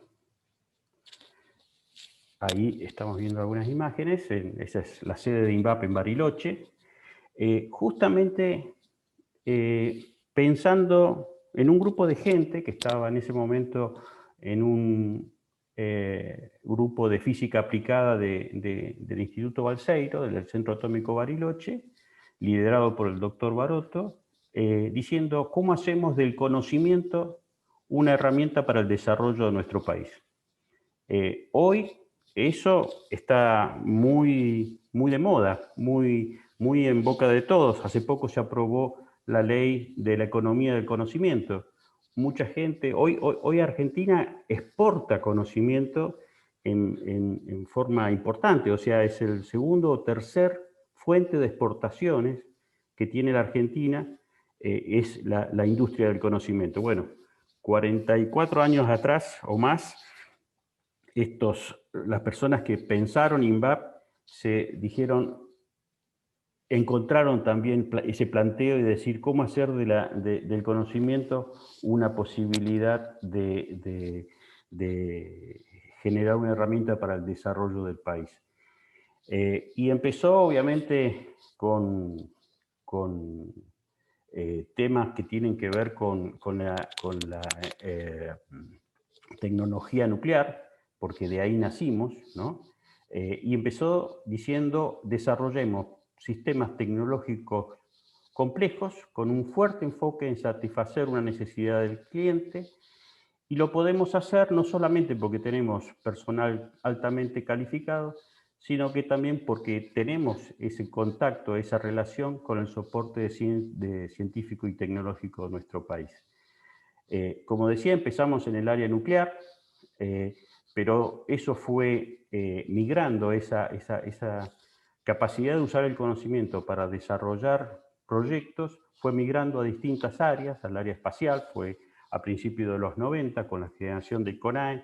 Ahí estamos viendo algunas imágenes, esa es la sede de INVAP en Bariloche, justamente pensando en un grupo de gente que estaba en ese momento en un grupo de física aplicada del Instituto Balseiro, del Centro Atómico Bariloche, liderado por el doctor Baroto, diciendo cómo hacemos del conocimiento una herramienta para el desarrollo de nuestro país. Hoy eso está muy de moda, muy en boca de todos. Hace poco se aprobó la ley de la economía del conocimiento. Mucha gente, hoy Argentina exporta conocimiento en forma importante, o sea, es el segundo o tercer fuente de exportaciones que tiene la Argentina, es la industria del conocimiento. Bueno, 44 años atrás o más, las personas que pensaron INVAP se dijeron, encontraron también ese planteo y decir cómo hacer del conocimiento una posibilidad de generar una herramienta para el desarrollo del país. Y empezó obviamente con temas que tienen que ver con la tecnología nuclear, porque de ahí nacimos, ¿no? Y empezó diciendo, desarrollemos sistemas tecnológicos complejos con un fuerte enfoque en satisfacer una necesidad del cliente, y lo podemos hacer no solamente porque tenemos personal altamente calificado, sino que también porque tenemos ese contacto, esa relación con el soporte científico y tecnológico de nuestro país. Como decía, empezamos en el área nuclear, pero eso fue migrando, esa capacidad de usar el conocimiento para desarrollar proyectos, fue migrando a distintas áreas, al área espacial, fue a principios de los 90 con la generación del CONAE,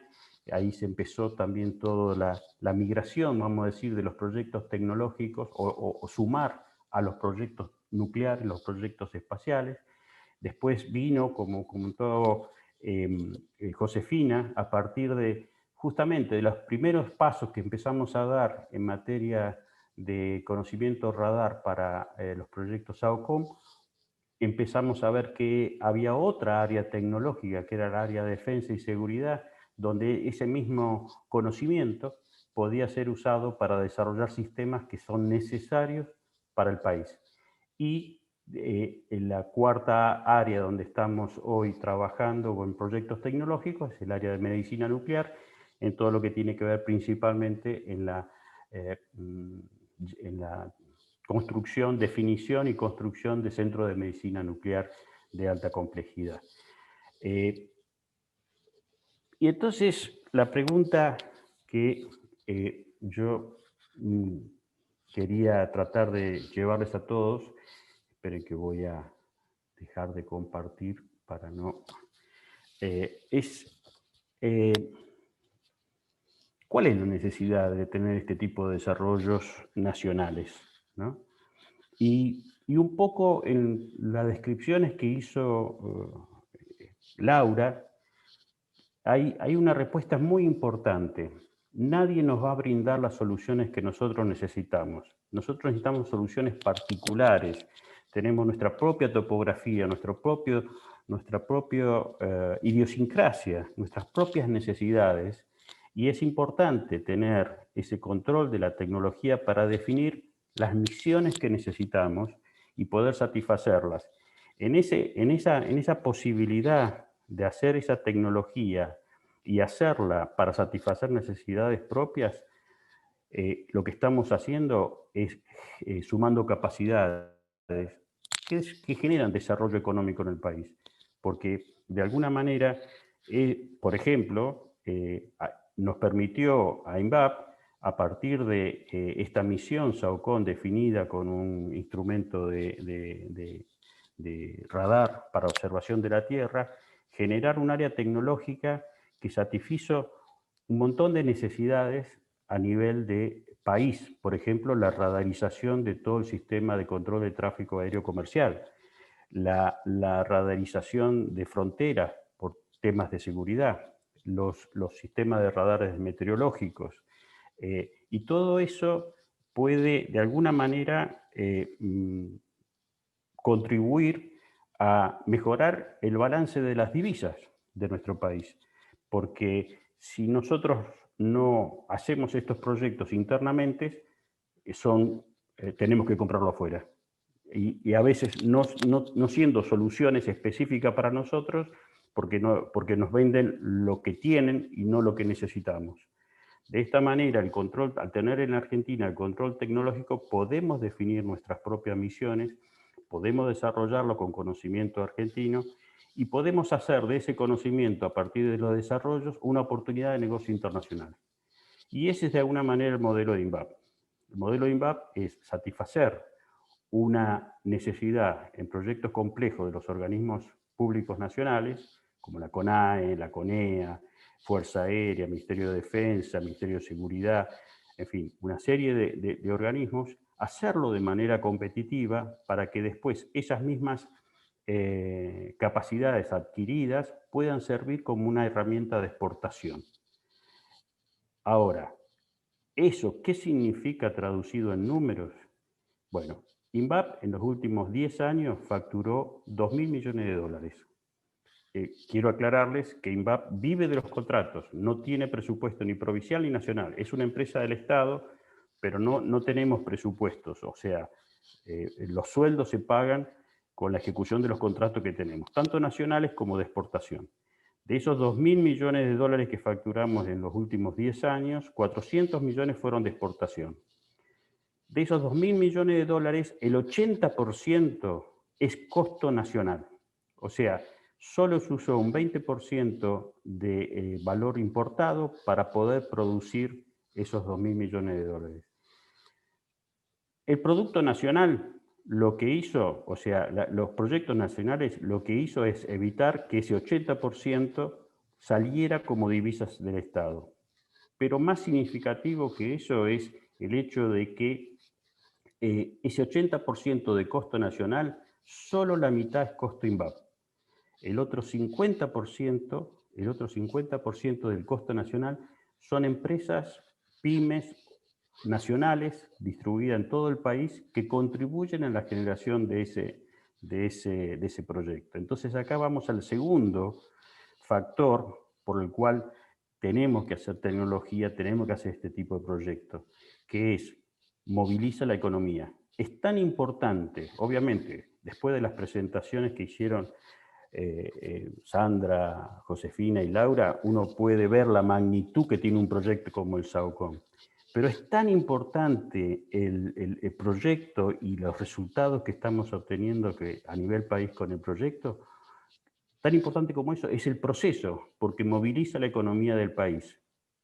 ahí se empezó también toda la migración, vamos a decir, de los proyectos tecnológicos o sumar a los proyectos nucleares, los proyectos espaciales. Después vino, como comentó Josefina, a partir de justamente de los primeros pasos que empezamos a dar en materia de conocimiento radar para los proyectos SAOCOM, empezamos a ver que había otra área tecnológica, que era el área de defensa y seguridad, donde ese mismo conocimiento podía ser usado para desarrollar sistemas que son necesarios para el país. Y en la cuarta área donde estamos hoy trabajando con proyectos tecnológicos es el área de medicina nuclear, en todo lo que tiene que ver principalmente en la construcción, definición y construcción de centros de medicina nuclear de alta complejidad. Y entonces la pregunta que yo quería tratar de llevarles a todos, esperen que voy a dejar de compartir para no... ¿cuál es la necesidad de tener este tipo de desarrollos nacionales, ¿no? Y un poco en las descripciones que hizo Laura, hay una respuesta muy importante. Nadie nos va a brindar las soluciones que nosotros necesitamos. Nosotros necesitamos soluciones particulares. Tenemos nuestra propia topografía, nuestra propia idiosincrasia, nuestras propias necesidades. Y es importante tener ese control de la tecnología para definir las misiones que necesitamos y poder satisfacerlas. En esa posibilidad de hacer esa tecnología y hacerla para satisfacer necesidades propias, lo que estamos haciendo es sumando capacidades que generan desarrollo económico en el país. Porque de alguna manera, por ejemplo, nos permitió a INVAP, a partir de esta misión SAOCOM definida con un instrumento de de radar para observación de la Tierra, generar un área tecnológica que satisfizo un montón de necesidades a nivel de país. Por ejemplo, la radarización de todo el sistema de control de tráfico aéreo comercial, la radarización de fronteras por temas de seguridad, los sistemas de radares meteorológicos. Y todo eso puede, de alguna manera, contribuir a mejorar el balance de las divisas de nuestro país. Porque si nosotros no hacemos estos proyectos internamente, tenemos que comprarlo afuera. Y a veces no siendo soluciones específicas para nosotros, porque nos venden lo que tienen y no lo que necesitamos. De esta manera, al tener en Argentina el control tecnológico, podemos definir nuestras propias misiones, podemos desarrollarlo con conocimiento argentino y podemos hacer de ese conocimiento, a partir de los desarrollos, una oportunidad de negocio internacional. Y ese es de alguna manera el modelo de INVAP. El modelo de INVAP es satisfacer una necesidad en proyectos complejos de los organismos públicos nacionales, como la CONAE, la CONEA, Fuerza Aérea, Ministerio de Defensa, Ministerio de Seguridad, en fin, una serie de organismos, hacerlo de manera competitiva para que después esas mismas capacidades adquiridas puedan servir como una herramienta de exportación. Ahora, ¿eso qué significa traducido en números? Bueno, INVAP en los últimos 10 años facturó 2.000 millones de dólares. Quiero aclararles que INVAP vive de los contratos, no tiene presupuesto ni provincial ni nacional. Es una empresa del Estado, pero no tenemos presupuestos. O sea, los sueldos se pagan con la ejecución de los contratos que tenemos, tanto nacionales como de exportación. De esos 2.000 millones de dólares que facturamos en los últimos 10 años, 400 millones fueron de exportación. De esos 2.000 millones de dólares, el 80% es costo nacional. O sea, solo se usó un 20% de valor importado para poder producir esos 2.000 millones de dólares. El Producto Nacional lo que hizo, o sea, los proyectos nacionales lo que hizo es evitar que ese 80% saliera como divisas del Estado. Pero más significativo que eso es el hecho de que ese 80% de costo nacional, solo la mitad es costo INVAP. El otro 50% del costo nacional son empresas, pymes, nacionales, distribuidas en todo el país, que contribuyen a la generación de ese proyecto. Entonces acá vamos al segundo factor por el cual tenemos que hacer tecnología, tenemos que hacer este tipo de proyectos, que es moviliza la economía. Es tan importante, obviamente, después de las presentaciones que hicieron Sandra, Josefina y Laura, uno puede ver la magnitud que tiene un proyecto como el SAOCOM. Pero es tan importante el proyecto y los resultados que estamos obteniendo a nivel país con el proyecto, tan importante como eso es el proceso, porque moviliza la economía del país.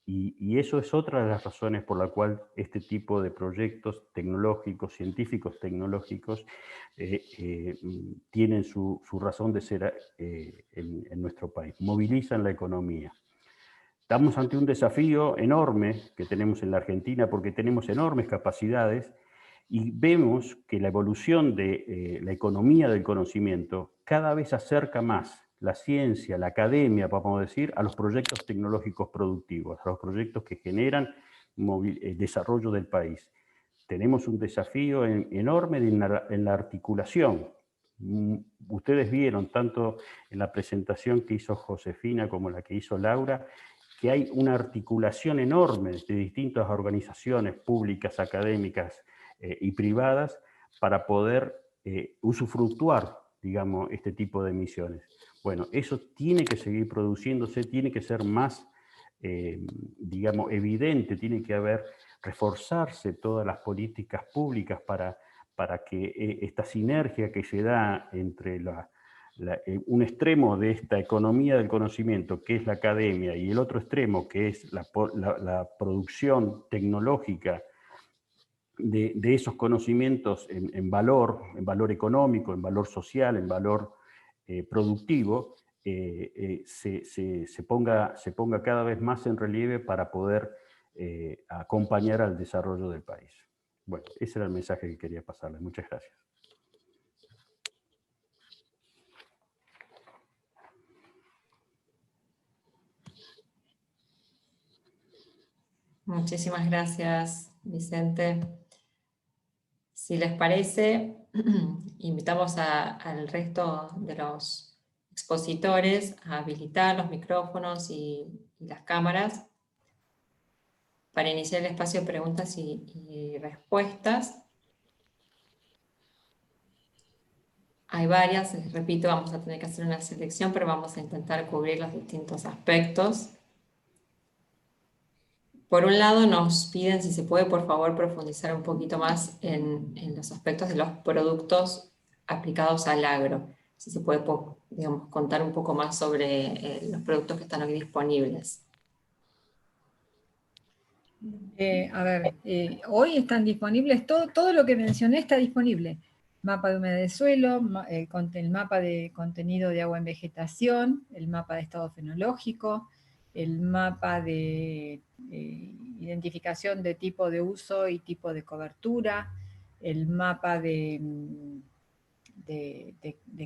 Y eso es otra de las razones por la cual este tipo de proyectos tecnológicos, científicos tecnológicos, tienen su razón de ser en nuestro país. Movilizan la economía. Estamos ante un desafío enorme que tenemos en la Argentina porque tenemos enormes capacidades y vemos que la evolución de la economía del conocimiento cada vez acerca más la ciencia, la academia, vamos a decir, a los proyectos tecnológicos productivos, a los proyectos que generan desarrollo del país. Tenemos un desafío enorme en la articulación. Ustedes vieron, tanto en la presentación que hizo Josefina como la que hizo Laura, que hay una articulación enorme de distintas organizaciones públicas, académicas y privadas para poder usufructuar, digamos, este tipo de misiones. Bueno, eso tiene que seguir produciéndose, tiene que ser más, digamos, evidente, tiene que reforzarse todas las políticas públicas para que esta sinergia que se da entre un extremo de esta economía del conocimiento, que es la academia, y el otro extremo, que es la producción tecnológica de esos conocimientos en valor económico, en valor social, en valor productivo, se ponga cada vez más en relieve para poder acompañar al desarrollo del país. Bueno, ese era el mensaje que quería pasarles. Muchas gracias. Muchísimas gracias, Vicente. Si les parece, invitamos al resto de los expositores a habilitar los micrófonos y las cámaras para iniciar el espacio de preguntas y respuestas. Hay varias, les repito, vamos a tener que hacer una selección, pero vamos a intentar cubrir los distintos aspectos. Por un lado nos piden si se puede por favor profundizar un poquito más en los aspectos de los productos aplicados al agro. Si se puede, digamos, contar un poco más sobre los productos que están hoy disponibles. Hoy están disponibles, todo lo que mencioné está disponible. Mapa de humedad de suelo, el mapa de contenido de agua en vegetación, el mapa de estado fenológico, el mapa de identificación de tipo de uso y tipo de cobertura, el mapa de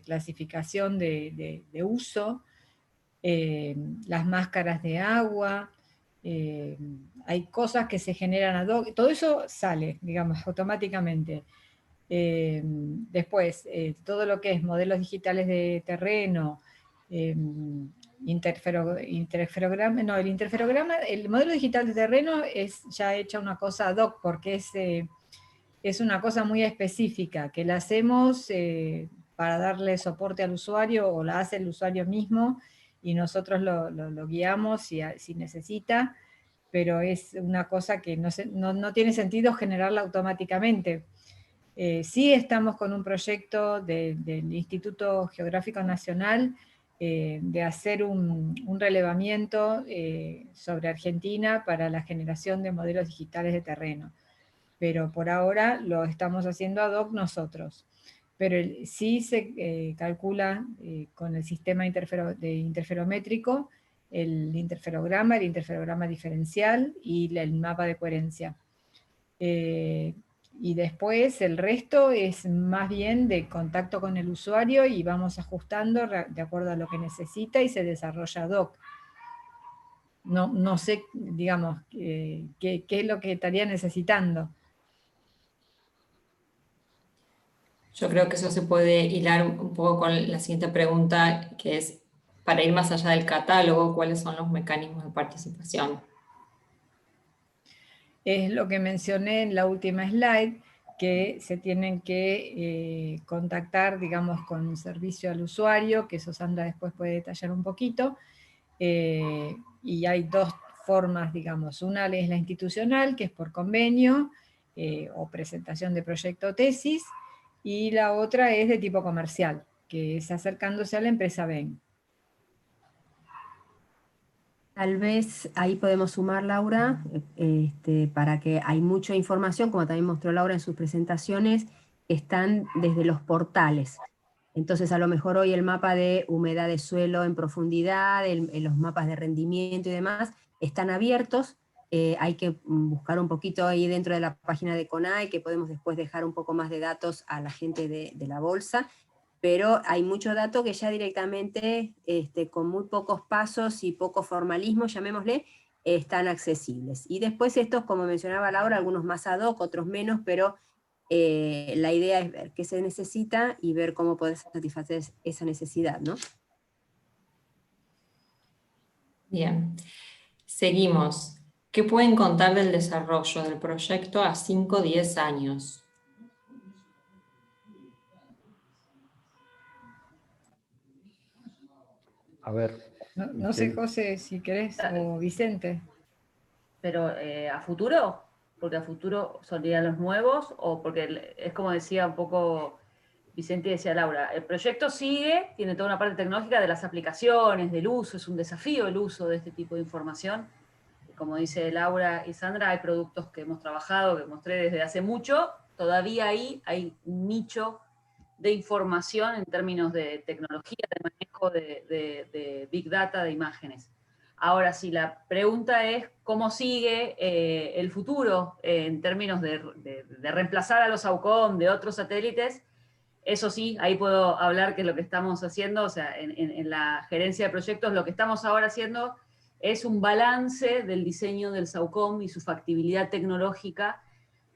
clasificación de uso, las máscaras de agua, hay cosas que se generan ad hoc, todo eso sale, digamos, automáticamente. Después, todo lo que es modelos digitales de terreno, el interferograma, el modelo digital de terreno es ya hecha una cosa ad hoc, porque es una cosa muy específica, que la hacemos para darle soporte al usuario, o la hace el usuario mismo, y nosotros lo guiamos si necesita, pero es una cosa que no tiene sentido generarla automáticamente. Sí estamos con un proyecto del Instituto Geográfico Nacional de hacer un relevamiento sobre Argentina para la generación de modelos digitales de terreno. Pero por ahora lo estamos haciendo ad hoc nosotros. Pero sí se calcula con el sistema interferométrico el interferograma diferencial y el mapa de coherencia. Y después el resto es más bien de contacto con el usuario y vamos ajustando de acuerdo a lo que necesita y se desarrolla ad hoc. No sé, digamos, qué es lo que estaría necesitando. Yo creo que eso se puede hilar un poco con la siguiente pregunta, que es, para ir más allá del catálogo, ¿cuáles son los mecanismos de participación? Es lo que mencioné en la última slide, que se tienen que contactar, digamos, con un servicio al usuario, que eso Sandra después puede detallar un poquito, y hay dos formas, digamos, una es la institucional, que es por convenio, o presentación de proyecto o tesis, y la otra es de tipo comercial, que es acercándose a la empresa BEN. Tal vez ahí podemos sumar, Laura, para que hay mucha información, como también mostró Laura en sus presentaciones, que están desde los portales. Entonces, a lo mejor hoy el mapa de humedad de suelo en profundidad, los mapas de rendimiento y demás, están abiertos. Hay que buscar un poquito ahí dentro de la página de CONAE, que podemos después dejar un poco más de datos a la gente de la bolsa, pero hay mucho dato que ya directamente, con muy pocos pasos y poco formalismo, llamémosle, están accesibles. Y después estos, como mencionaba Laura, algunos más ad hoc, otros menos, pero la idea es ver qué se necesita y ver cómo poder satisfacer esa necesidad, ¿no? Bien, seguimos. ¿Qué pueden contar del desarrollo del proyecto a 5 o 10 años? A ver. No sé, José, si querés, o Vicente. Pero ¿a futuro? Porque a futuro serían los nuevos, o porque es como decía un poco Vicente y decía Laura, el proyecto sigue, tiene toda una parte tecnológica de las aplicaciones, del uso, es un desafío el uso de este tipo de información. como dice Laura y Sandra, hay productos que hemos trabajado, que mostré desde hace mucho, todavía ahí hay un nicho de información en términos de tecnología, de manejo de Big Data, de imágenes. Ahora, si la pregunta es cómo sigue el futuro en términos de reemplazar a los SAOCOM de otros satélites, eso sí, ahí puedo hablar que es lo que estamos haciendo, o sea, en la gerencia de proyectos, lo que estamos ahora haciendo es un balance del diseño del SAOCOM y su factibilidad tecnológica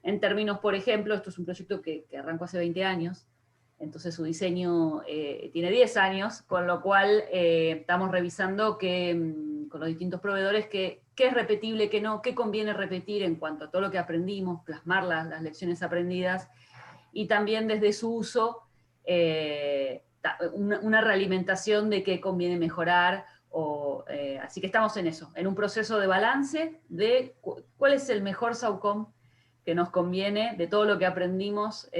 en términos, por ejemplo, esto es un proyecto que arrancó hace 20 años, entonces su diseño tiene 10 años, con lo cual estamos revisando con los distintos proveedores qué es repetible, qué no, qué conviene repetir en cuanto a todo lo que aprendimos, plasmar las lecciones aprendidas, y también desde su uso una realimentación de qué conviene mejorar, así que estamos en eso, en un proceso de balance de cuál es el mejor SAOCOM que nos conviene de todo lo que aprendimos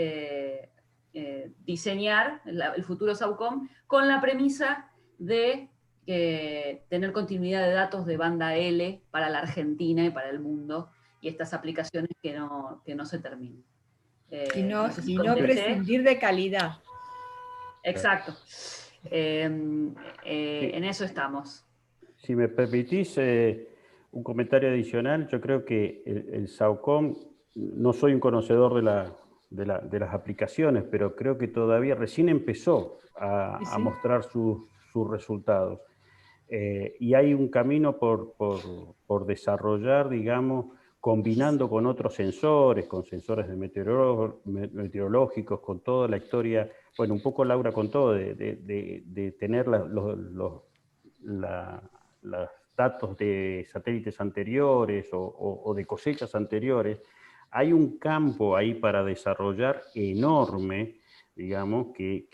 diseñar el futuro SAOCOM, con la premisa de tener continuidad de datos de banda L para la Argentina y para el mundo, y estas aplicaciones que no se terminen. Y no contesté. prescindir de calidad. Exacto. En eso estamos. Si me permitís un comentario adicional, yo creo que el SAOCOM, no soy un conocedor de las aplicaciones, pero creo que todavía recién empezó a mostrar sus resultados. Y hay un camino por desarrollar, digamos, combinando con otros sensores, con sensores meteorológicos, con toda la historia, bueno, un poco Laura contó de tener los datos de satélites anteriores o de cosechas anteriores. Hay un campo ahí para desarrollar enorme, digamos, que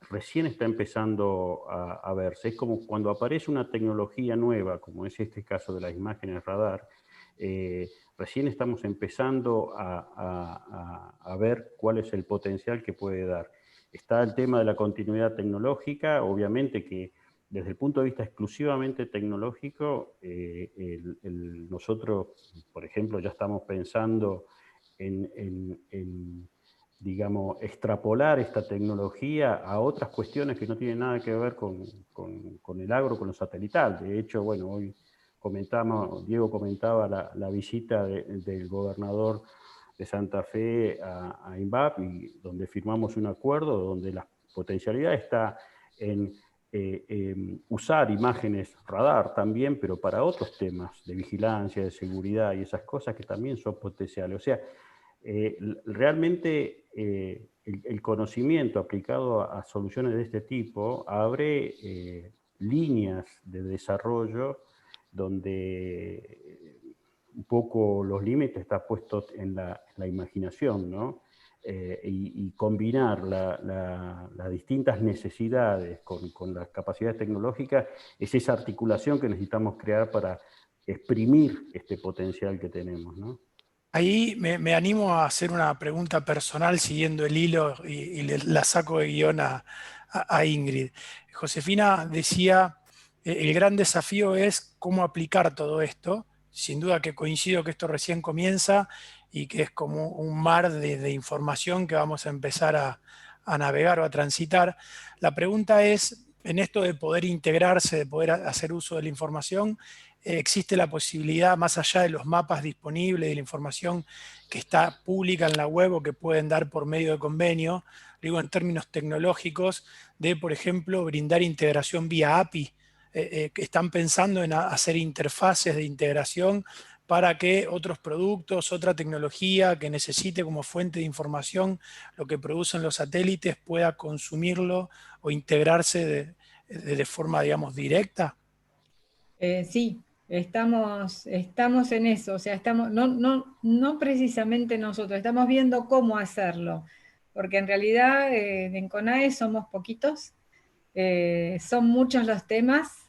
recién está empezando a verse. Es como cuando aparece una tecnología nueva, como es este caso de las imágenes radar, recién estamos empezando a ver cuál es el potencial que puede dar. Está el tema de la continuidad tecnológica, obviamente que desde el punto de vista exclusivamente tecnológico, nosotros, por ejemplo, ya estamos pensando en digamos, extrapolar esta tecnología a otras cuestiones que no tienen nada que ver con el agro, con lo satelital. De hecho, bueno, hoy Diego comentaba la visita del gobernador de Santa Fe a INVAP, y donde firmamos un acuerdo donde la potencialidad está en usar imágenes radar también, pero para otros temas de vigilancia, de seguridad y esas cosas que también son potenciales. O sea, realmente el conocimiento aplicado a soluciones de este tipo abre líneas de desarrollo donde un poco los límites están puestos en la imaginación, ¿no? Y combinar las distintas necesidades con las capacidades tecnológicas es esa articulación que necesitamos crear para exprimir este potencial que tenemos, ¿no? Ahí me animo a hacer una pregunta personal siguiendo el hilo y la saco de guión a Ingrid. Josefina decía, el gran desafío es cómo aplicar todo esto. Sin duda que coincido que esto recién comienza y que es como un mar de información que vamos a empezar a navegar o a transitar. La pregunta es, en esto de poder integrarse, de poder hacer uso de la información, existe la posibilidad, más allá de los mapas disponibles, de la información que está pública en la web o que pueden dar por medio de convenio, digo en términos tecnológicos, de, por ejemplo, brindar integración vía API, que están pensando en hacer interfaces de integración para que otros productos, otra tecnología que necesite como fuente de información lo que producen los satélites pueda consumirlo o integrarse de forma, digamos, directa? Sí, estamos en eso, o sea, no precisamente nosotros, estamos viendo cómo hacerlo, porque en realidad en CONAE somos poquitos, son muchos los temas,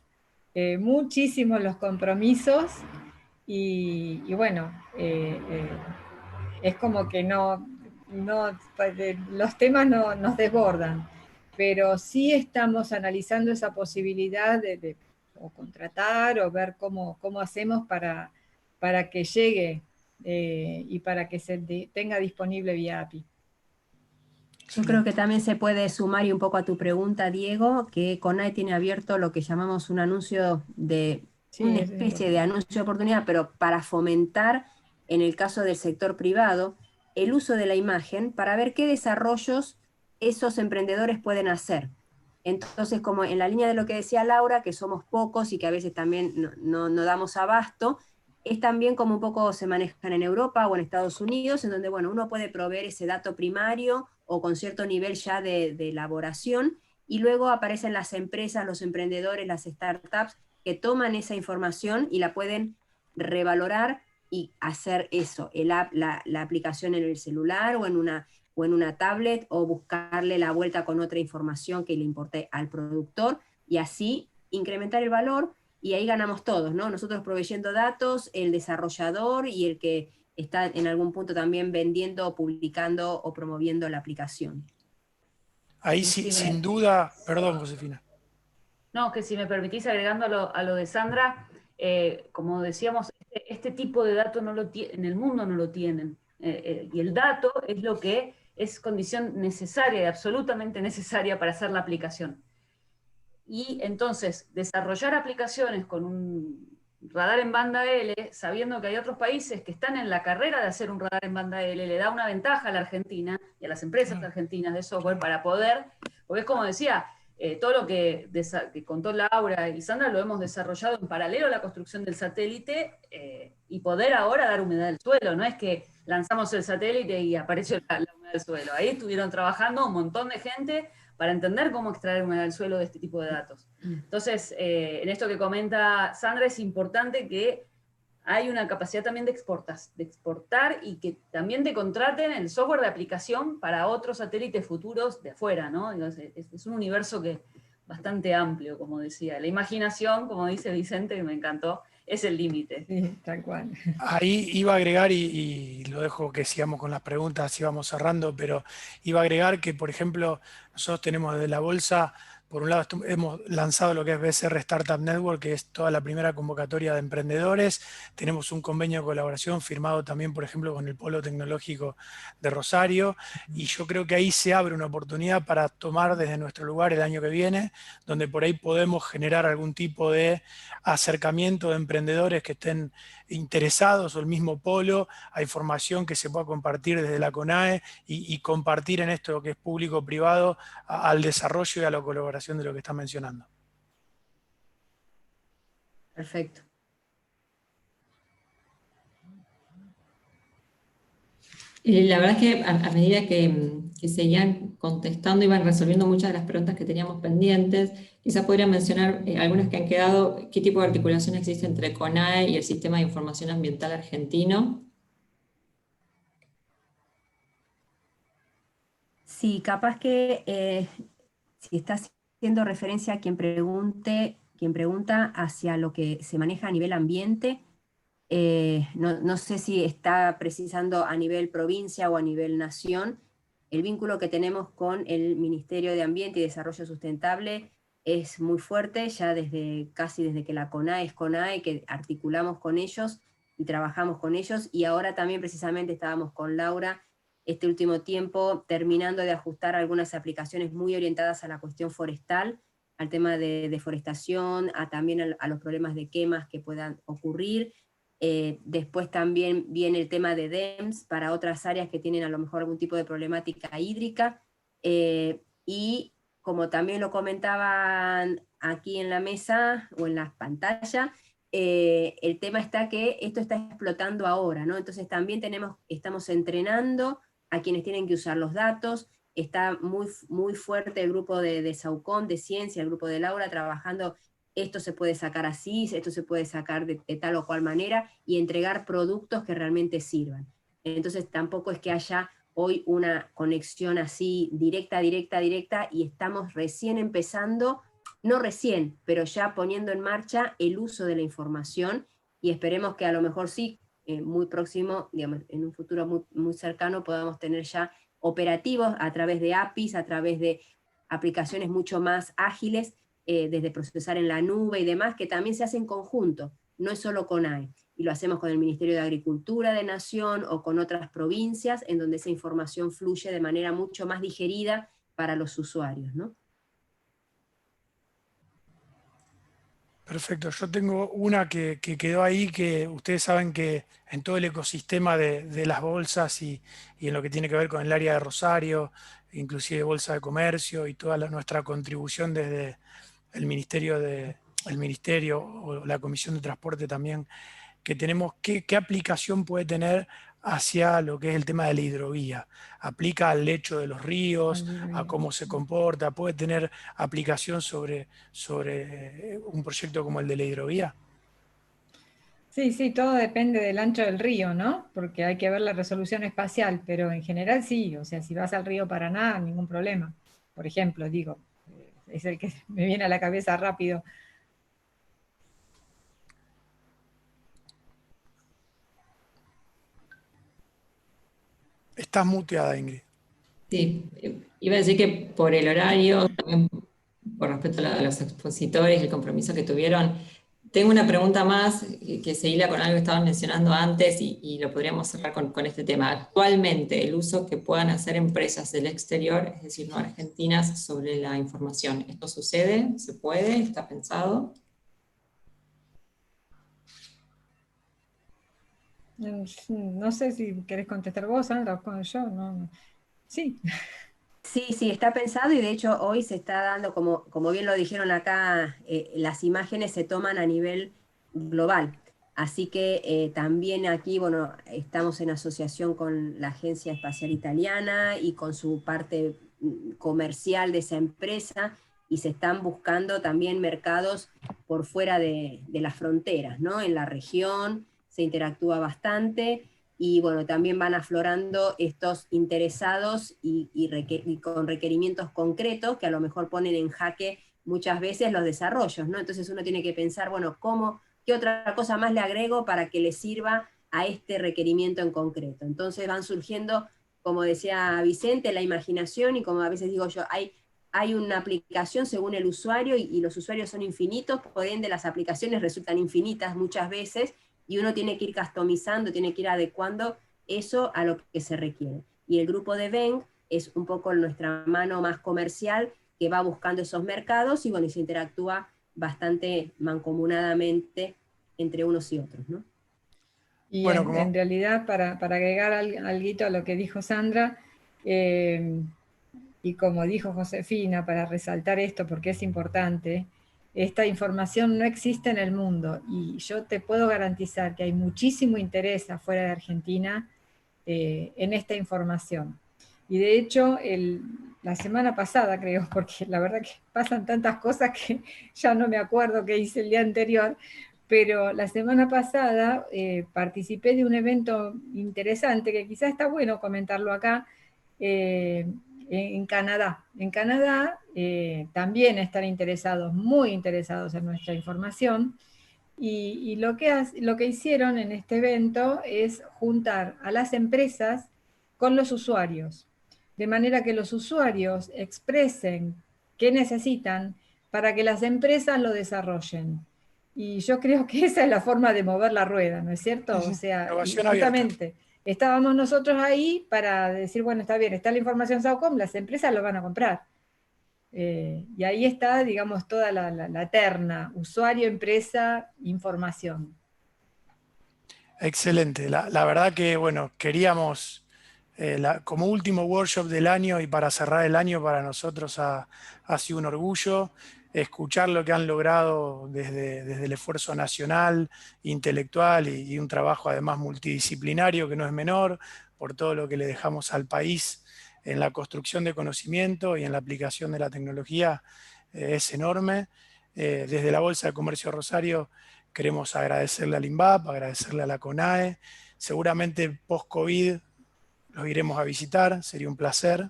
muchísimos los compromisos, y bueno, es como que los temas no nos desbordan, pero sí estamos analizando esa posibilidad o contratar o ver cómo hacemos para que llegue y para que se tenga disponible vía API. Yo creo que también se puede sumar y un poco a tu pregunta, Diego, que CONAE tiene abierto lo que llamamos un anuncio de, Sí, una es especie de anuncio de oportunidad, pero para fomentar, en el caso del sector privado, el uso de la imagen para ver qué desarrollos esos emprendedores pueden hacer. Entonces, como en la línea de lo que decía Laura, que somos pocos y que a veces también no damos abasto, es también como un poco se manejan en Europa o en Estados Unidos, en donde bueno, uno puede proveer ese dato primario o con cierto nivel ya de elaboración, y luego aparecen las empresas, los emprendedores, las startups, que toman esa información y la pueden revalorar y hacer eso, la aplicación en el celular o en una tablet, o buscarle la vuelta con otra información que le importe al productor, y así incrementar el valor, y ahí ganamos todos, ¿no? Nosotros proveyendo datos, el desarrollador y el que está en algún punto también vendiendo, publicando o promoviendo la aplicación. Ahí Sí, sin duda, perdón, Josefina. No, que si me permitís, agregando a lo de Sandra, como decíamos, este tipo de datos en el mundo no lo tienen. Y el dato es lo que es condición necesaria y absolutamente necesaria para hacer la aplicación. Y entonces, desarrollar aplicaciones con un radar en banda L, sabiendo que hay otros países que están en la carrera de hacer un radar en banda L, le da una ventaja a la Argentina y a las empresas argentinas de software para poder, porque es como decía, todo lo que contó Laura y Sandra lo hemos desarrollado en paralelo a la construcción del satélite, y poder ahora dar humedad al suelo. No es que lanzamos el satélite y apareció la humedad del suelo. Ahí estuvieron trabajando un montón de gente para entender cómo extraer humedad del suelo de este tipo de datos. Entonces, en esto que comenta Sandra, es importante que hay una capacidad también de exportar, y que también te contraten el software de aplicación para otros satélites futuros de afuera, ¿no? Es un universo que bastante amplio, como decía. La imaginación, como dice Vicente, que me encantó, es el límite. Sí, tal cual. Ahí iba a agregar, y lo dejo que sigamos con las preguntas, y vamos cerrando, pero iba a agregar que, por ejemplo, nosotros tenemos desde la Bolsa, por un lado hemos lanzado lo que es BCR Startup Network, que es toda la primera convocatoria de emprendedores. Tenemos un convenio de colaboración firmado también, por ejemplo, con el Polo Tecnológico de Rosario, y yo creo que ahí se abre una oportunidad para tomar desde nuestro lugar el año que viene, donde por ahí podemos generar algún tipo de acercamiento de emprendedores que estén interesados, o el mismo polo, a información que se pueda compartir desde la CONAE, y compartir en esto que es público-privado al desarrollo y a la colaboración de lo que está mencionando. Perfecto. La verdad es que a medida que seguían contestando, iban resolviendo muchas de las preguntas que teníamos pendientes. Quizás podría mencionar algunas que han quedado. ¿Qué tipo de articulación existe entre CONAE y el Sistema de Información Ambiental argentino? Sí, capaz que si estás haciendo referencia a quien pregunta hacia lo que se maneja a nivel ambiente, no sé si está precisando a nivel provincia o a nivel nación. El vínculo que tenemos con el Ministerio de Ambiente y Desarrollo Sustentable es muy fuerte, ya casi desde que la CONAE es CONAE, que articulamos con ellos y trabajamos con ellos, y ahora también precisamente estábamos con Laura este último tiempo terminando de ajustar algunas aplicaciones muy orientadas a la cuestión forestal, al tema de deforestación, también a los problemas de quemas que puedan ocurrir. Después también viene el tema de DEMS para otras áreas que tienen a lo mejor algún tipo de problemática hídrica, y como también lo comentaban aquí en la mesa o en la pantalla, el tema está que esto está explotando ahora, ¿no? Entonces también estamos entrenando a quienes tienen que usar los datos. Está muy, muy fuerte el grupo de Saucon, de Ciencia, el grupo de Laura, trabajando. Esto se puede sacar así, esto se puede sacar de tal o cual manera, y entregar productos que realmente sirvan. Entonces tampoco es que haya hoy una conexión así directa, y estamos recién empezando, no recién, pero ya poniendo en marcha el uso de la información, y esperemos que a lo mejor sí, muy próximo, digamos, en un futuro muy, muy cercano, podamos tener ya operativos a través de APIs, a través de aplicaciones mucho más ágiles, desde procesar en la nube y demás, que también se hace en conjunto, no es solo CONAE, y lo hacemos con el Ministerio de Agricultura de Nación o con otras provincias, en donde esa información fluye de manera mucho más digerida para los usuarios, ¿no? Perfecto, yo tengo una que quedó ahí, que ustedes saben que en todo el ecosistema de las bolsas y en lo que tiene que ver con el área de Rosario, inclusive Bolsa de Comercio y toda nuestra contribución desde el Ministerio o la Comisión de Transporte también, que tenemos, ¿qué aplicación puede tener hacia lo que es el tema de la hidrovía? ¿Aplica al lecho de los ríos, a cómo se comporta? ¿Puede tener aplicación sobre un proyecto como el de la hidrovía? Sí, sí, todo depende del ancho del río, ¿no? Porque hay que ver la resolución espacial, pero en general sí, o sea, si vas al río Paraná, ningún problema. Por ejemplo, digo, es el que me viene a la cabeza rápido. Estás muteada, Ingrid. Sí, iba a decir que por el horario, también por respeto a los expositores y el compromiso que tuvieron, tengo una pregunta más que se hila con algo que estaban mencionando antes y lo podríamos cerrar con este tema. Actualmente, el uso que puedan hacer empresas del exterior, es decir, no argentinas, sobre la información, ¿esto sucede? ¿Se puede? ¿Está pensado? No sé si querés contestar vos, Sandra, o yo, no. Sí. Sí, sí, está pensado y de hecho hoy se está dando, como bien lo dijeron acá, las imágenes se toman a nivel global. Así que también aquí, bueno, estamos en asociación con la Agencia Espacial Italiana y con su parte comercial de esa empresa, y se están buscando también mercados por fuera de las fronteras, ¿no? En la región se interactúa bastante. Y bueno, también van aflorando estos interesados y con requerimientos concretos que a lo mejor ponen en jaque muchas veces los desarrollos, ¿no? Entonces uno tiene que pensar, bueno, ¿qué otra cosa más le agrego para que le sirva a este requerimiento en concreto? Entonces van surgiendo, como decía Vicente, la imaginación, y como a veces digo yo, hay una aplicación según el usuario y los usuarios son infinitos, por ende las aplicaciones resultan infinitas muchas veces, y uno tiene que ir customizando, tiene que ir adecuando eso a lo que se requiere. Y el grupo de Venk es un poco nuestra mano más comercial que va buscando esos mercados y bueno, y se interactúa bastante mancomunadamente entre unos y otros, ¿no? Y Bueno, en realidad, para agregar algo a lo que dijo Sandra, y como dijo Josefina, para resaltar esto porque es importante, esta información no existe en el mundo y yo te puedo garantizar que hay muchísimo interés afuera de Argentina en esta información. Y de hecho, la semana pasada creo, porque la verdad que pasan tantas cosas que ya no me acuerdo qué hice el día anterior, pero la semana pasada participé de un evento interesante que quizás está bueno comentarlo acá, en Canadá. En Canadá también están interesados, muy interesados en nuestra información, y lo que hicieron en este evento es juntar a las empresas con los usuarios, de manera que los usuarios expresen qué necesitan para que las empresas lo desarrollen. Y yo creo que esa es la forma de mover la rueda, ¿no es cierto? O sea, innovación abierta. justamente estábamos nosotros ahí para decir, bueno, está bien, está la información SAOCOM, las empresas lo van a comprar. Y ahí está, digamos, toda la terna, usuario, empresa, información. Excelente. La verdad que, bueno, queríamos, como último workshop del año y para cerrar el año, para nosotros ha sido un orgullo escuchar lo que han logrado desde el esfuerzo nacional, intelectual y un trabajo además multidisciplinario que no es menor, por todo lo que le dejamos al país en la construcción de conocimiento y en la aplicación de la tecnología, es enorme. Desde la Bolsa de Comercio de Rosario queremos agradecerle al INVAP, agradecerle a la CONAE. Seguramente post-COVID los iremos a visitar, sería un placer.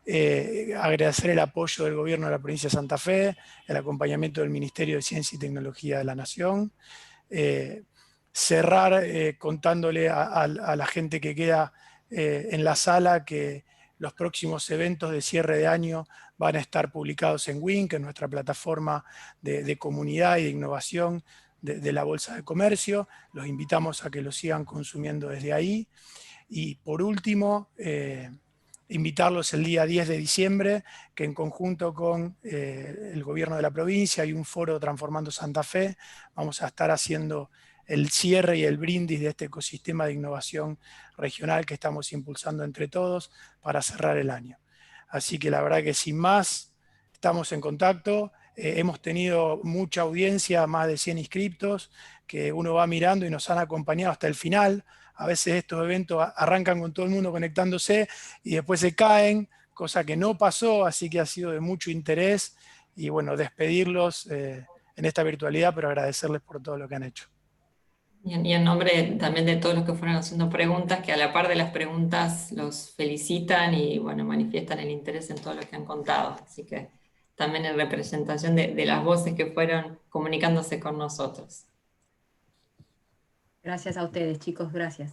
Agradecer el apoyo del gobierno de la provincia de Santa Fe, el acompañamiento del Ministerio de Ciencia y Tecnología de la Nación. Cerrar contándole a la gente que queda en la sala que los próximos eventos de cierre de año van a estar publicados en WIN, que es nuestra plataforma de comunidad y de innovación de la Bolsa de Comercio. Los invitamos a que lo sigan consumiendo desde ahí. Y por último, invitarlos el día 10 de diciembre, que en conjunto con el gobierno de la provincia y un foro Transformando Santa Fe, vamos a estar haciendo el cierre y el brindis de este ecosistema de innovación regional que estamos impulsando entre todos para cerrar el año. Así que la verdad que sin más, estamos en contacto. Hemos tenido mucha audiencia, más de 100 inscriptos, que uno va mirando y nos han acompañado hasta el final. A veces estos eventos arrancan con todo el mundo conectándose y después se caen, cosa que no pasó, así que ha sido de mucho interés. Y bueno, despedirlos en esta virtualidad, pero agradecerles por todo lo que han hecho. Y en nombre también de todos los que fueron haciendo preguntas, que a la par de las preguntas los felicitan y bueno, manifiestan el interés en todo lo que han contado. Así que también en representación de las voces que fueron comunicándose con nosotros. Gracias a ustedes, chicos, gracias.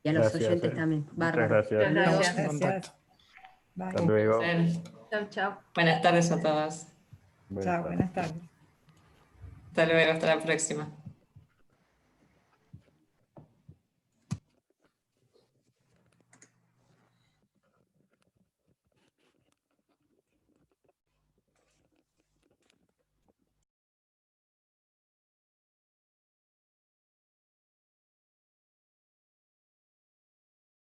Y a los oyentes también. Bárbaro. Muchas gracias. Estamos en contacto. Bye. Hasta luego. Chau, chau. Buenas tardes a todos. Chao, buenas tardes. Hasta luego, hasta la próxima.